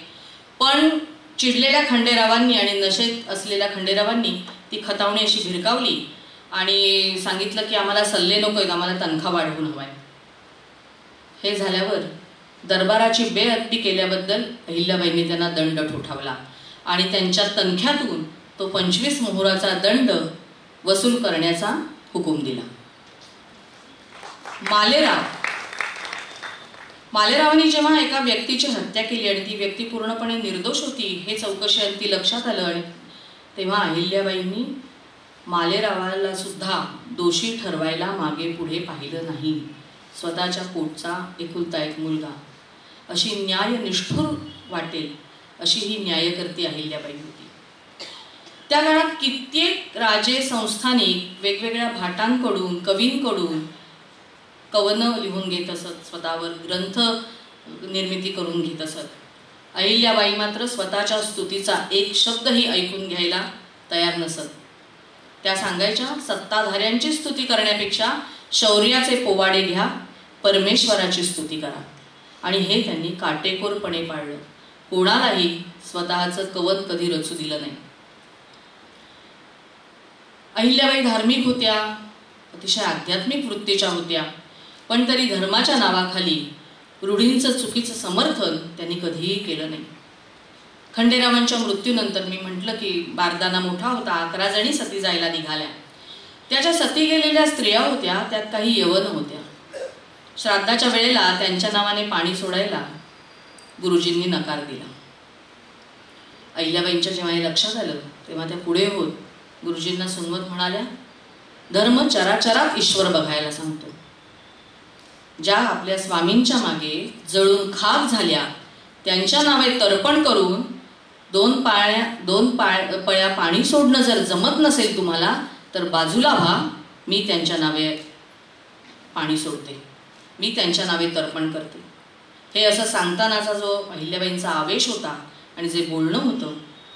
[SPEAKER 5] पण चिडलेल्या खंडेरावांनी आणि नशेत असलेल्या खंडेरावांनी ती खतावणी अशी भिरकावली आणि सांगितलं की आम्हाला सल्ले नकोय, आम्हाला तनखा वाढवून हवाय. हे झाल्यावर दरबाराची बेअदबी केल्याबद्दल अहिल्याबाईंनी त्यांना दंड ठोठावला आणि त्यांच्या तनख्यातून तो 25 मोहराचा दंड वसूल करण्याचा हुकूम दिला. मालेरावांनी जेव्हा एका व्यक्तीची हत्या केली आणि ती व्यक्ती पूर्णपणे निर्दोष होती हे चौकशी लक्षात आलं, तेव्हा अहिल्याबाईंनी मालेरावाला सुद्धा दोषी ठरवायला मागे पुढे पाहिलं नाही. स्वतःच्या पोटचा एकुलता एक मुलगा, अशी न्यायनिष्ठुर वाटेल अशी ही न्यायकर्ती अहिल्याबाई होती. त्या काळात कित्येक राजे संस्थानिक वेगवेगळ्या भाटांकडून कवींकडून कवनं लिहून घेत असत, स्वतःवर ग्रंथ निर्मिती करून घेत असत. अहिल्याबाई मात्र स्वतःच्या स्तुतीचा एक शब्दही ऐकून घ्यायला तयार नसत. त्या सांगायच्या, सत्ताधाऱ्यांची स्तुती करण्यापेक्षा शौर्याचे पोवाडे घ्या, परमेश्वराची स्तुती करा. आणि हे त्यांनी काटेकोरपणे पाळलं. कोणालाही स्वतःचं कवत कधी रचू दिलं नाही. अहिल्याबाई धार्मिक होत्या, अतिशय आध्यात्मिक वृत्तीच्या होत्या, पण तरी धर्माच्या नावाखाली रूढींचं चुकीचं समर्थन त्यांनी कधीही केलं नाही. खंडेरावांच्या मृत्यूनंतर मी म्हटलं की बारदाना मोठा होता, 11 जणी सती जायला निघाल्या. त्याच्या सती गेलेल्या स्त्रिया होत्या, त्यात काही यवन होत्या. श्राद्धाच्या वेळेला त्यांच्या नावाने पाणी सोडायला गुरुजींनी नकार दिला. अहिल्याबाईंच्या जेव्हा हे लक्षात आलं तेव्हा त्या पुढे होत गुरुजींना सुनवत म्हणाल्या, धर्म चराचरात ईश्वर बघायला सांगतो. ज्या आपल्या स्वामींच्या मागे जळून खाक झाल्या त्यांच्या नावे तर्पण करून 2 पळ्या पाणी सोडणं जर जमत नसेल तुम्हाला तर बाजूला व्हा, मी त्यांच्या नावे पाणी सोडते, मी त्यांच्या नावे तर्पण करते. हे असं सांगतानाचा जो अहिल्याबाईंचा आवेश होता आणि जे बोलणं होतं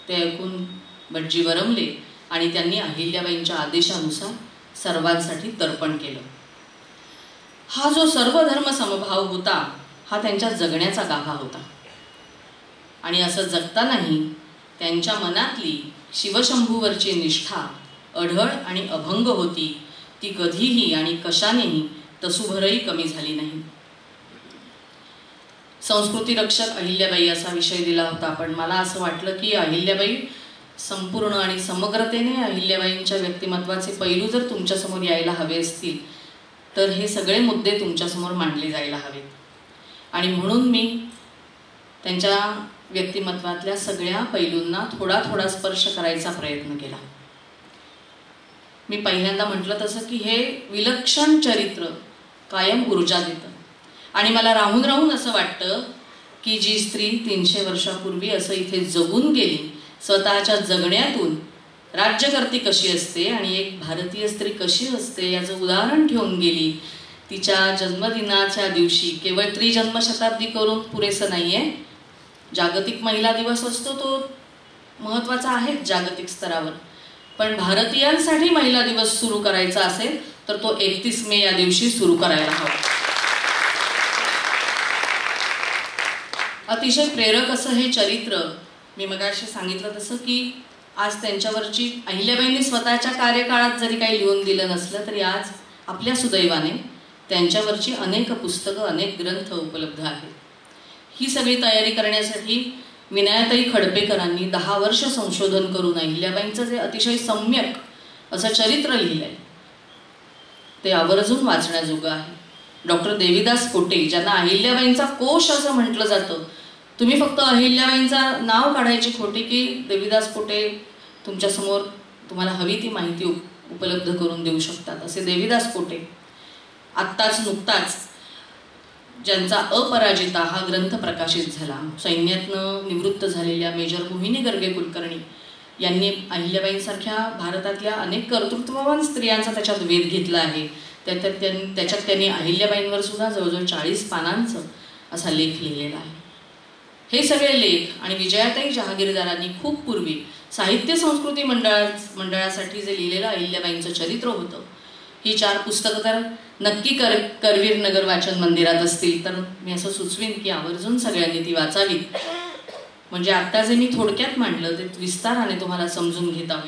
[SPEAKER 5] ते ऐकून भटजी वरमले आणि त्यांनी अहिल्याबाईंच्या आदेशानुसार सर्वांसाठी तर्पण केलं. हा जो सर्वधर्म समभाव होता हा त्यांच्या जगण्याचा गाभा होता. आणि असं जगतानाही त्यांच्या मनातली शिवशंभूवरची निष्ठा अढळ आणि अभंग होती. ती कधीही आणि कशानेही तसूभरही कमी झाली नाही. संस्कृती रक्षक अहिल्याबाई असा विषय दिला होता, पण मला असं वाटलं की अहिल्याबाई संपूर्ण आणि समग्रतेने अहिल्याबाईंच्या व्यक्तिमत्वाचे पैलू जर तुमच्यासमोर यायला हवे असतील तर हे सगळे मुद्दे तुमच्यासमोर मांडले जायला हवेत. आणि म्हणून मी त्यांच्या व्यक्तिमत्वातल्या सगळ्या पैलूंना थोडा थोडा स्पर्श करायचा प्रयत्न केला. मी पहिल्यांदा म्हटलं तसं की हे विलक्षण चरित्र कायम ऊर्जा देतं. आणि मला राहून राहून असं वाटतं की जी स्त्री 300 वर्षापूर्वी असं इथे जगून गेली, स्वतःच्या जगण्यातून राज्यकर्ती कशी असते आणि एक भारतीय स्त्री कशी असते याचं उदाहरण ठेवून गेली. तिच्या जन्मदिनाच्या दिवशी केवळ त्रिजन्मशताब्दी करून पुरेसं नाही आहे. जागतिक महिला दिवस असतो, तो महत्त्वाचा आहे जागतिक स्तरावर, पण भारतीयांसाठी महिला दिवस सुरू करायचा असेल तर तो 31 मे या दिवशी सुरू करायला हवा. अतिशय प्रेरक असं हे चरित्र. मी मगाशी सांगितलं तसं की आज त्यांच्यावरची अहिल्याबाईंनी स्वतःच्या कार्यकाळात जरी काही लिहून दिलं नसलं तरी आज आपल्या सुदैवाने त्यांच्यावरची अनेक पुस्तकं, अनेक ग्रंथ उपलब्ध आहेत. ही सगळी तयारी करण्यासाठी विनायताई खडपेकरांनी 10 वर्ष संशोधन करून अहिल्याबाईंचं जे अतिशय सम्यक असं चरित्र लिहिलंय ते आवर्जून वाचण्याजोगं आहे. डॉक्टर देवीदास कोटे, ज्यांना अहिल्याबाईंचा कोश असं म्हटलं जातं, तुम्ही फक्त अहिल्याबाईंचं नाव काढायची खोटी की देवीदास कोटे तुमच्यासमोर तुम्हाला हवी ती माहिती उपलब्ध करून देऊ शकतात. असे देवीदास कोटे नुकताच ज्यांचा अपराजिता हा ग्रंथ प्रकाशित झाला, सैन्यातनं निवृत्त झालेल्या मेजर मोहिनी गर्गे कुलकर्णी यांनी अहिल्याबाईंसारख्या भारतातल्या अनेक कर्तृत्ववान स्त्रियांचा त्याच्यात वेध घेतला आहे. त्याच्यात त्यांनी अहिल्याबाईंवर सुद्धा जवळजवळ 40 पानांचं असा लेख लिहिलेला आहे. हे सगळे लेख आणि विजयाताई जहागीरदारांनी खूप पूर्वी साहित्य संस्कृती मंडळासाठी जे लिहिलेलं अहिल्याबाईंचं चरित्र होतं, ही 4 पुस्तकं तर नक्की करवीर नगर वाचन मंदिरात असतील. तर मी असं सुचवीन की आवर्जून सगळ्यांनी ती वाचावीत. म्हणजे आत्ता जे मी थोडक्यात मांडलं ते विस्ताराने तुम्हाला समजून घेता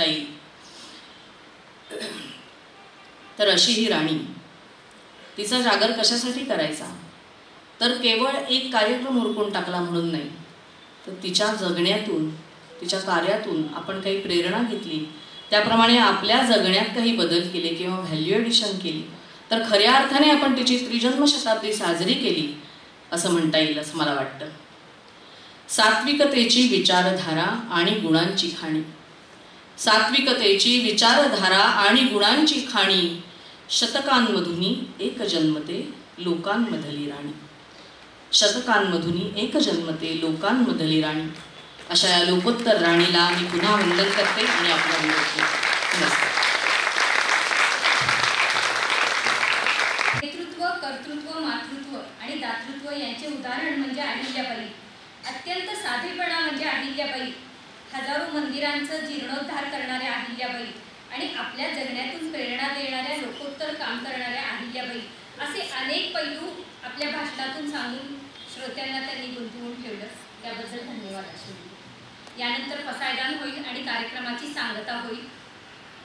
[SPEAKER 5] येईल. तर अशी ही राणी, तिचा जागर कशासाठी करायचा, तर केवळ एक कार्यक्रम उरकून टाकला म्हणून नाही, तर तिच्या जगण्यातून, तिच्या कार्यातून आपण काही प्रेरणा घेतली, त्याप्रमाणे आपल्या जगण्यात काही बदल केले किंवा व्हॅल्यू ॲडिशन केली, तर खऱ्या अर्थाने आपण तिची त्रिजन्म शताब्दी साजरी केली असं म्हणता येईल असं मला वाटतं. सात्विकतेची विचारधारा आणि गुणांची खाणी, सात्विकतेची विचारधारा आणि गुणांची खाणी, शतकांमधुनी एक जन्मते लोकांमधली राणी, शतकांमधुनी एक जन्मते लोकांमधली राणी. अशा या लोकोत्तर राणीला मी पुन्हा वंदन करते आणि आपला विरोध नमस्कार.
[SPEAKER 2] नेतृत्व, कर्तृत्व, मातृत्व आणि दातृत्व यांचे उदाहरण म्हणजे अहिल्याबाई. अत्यंत साधेपणा म्हणजे अहिल्याबाई. हजारो मंदिरांचं जीर्णोद्धार करणाऱ्या अहिल्याबाई आणि आपल्या जगण्यातून प्रेरणा देणाऱ्या लोकोत्तर काम करणाऱ्या अहिल्याबाई, असे अनेक पैलू आपल्या भाषणातून सांगून श्रोत्यांना त्यांनी गुंतवून ठेवलं. त्याबद्दल धन्यवाद अश्विनी. यानंतर पसायदान होईल आणि कार्यक्रमाची सांगता होईल.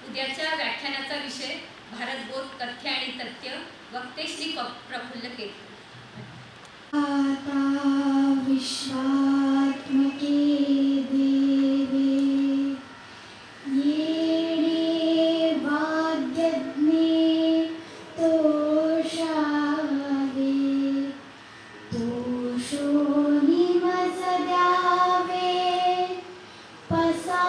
[SPEAKER 2] उद्याच्या व्याख्यानाचा विषय भारतबोध, तथ्य आणि तथ्य. वक्ते श्री प्रफुल्ल केतकर.
[SPEAKER 4] विश्वात्मके देवे येणे वाद्यज्ञे तोषावे तोषो निमस द्यावे पसा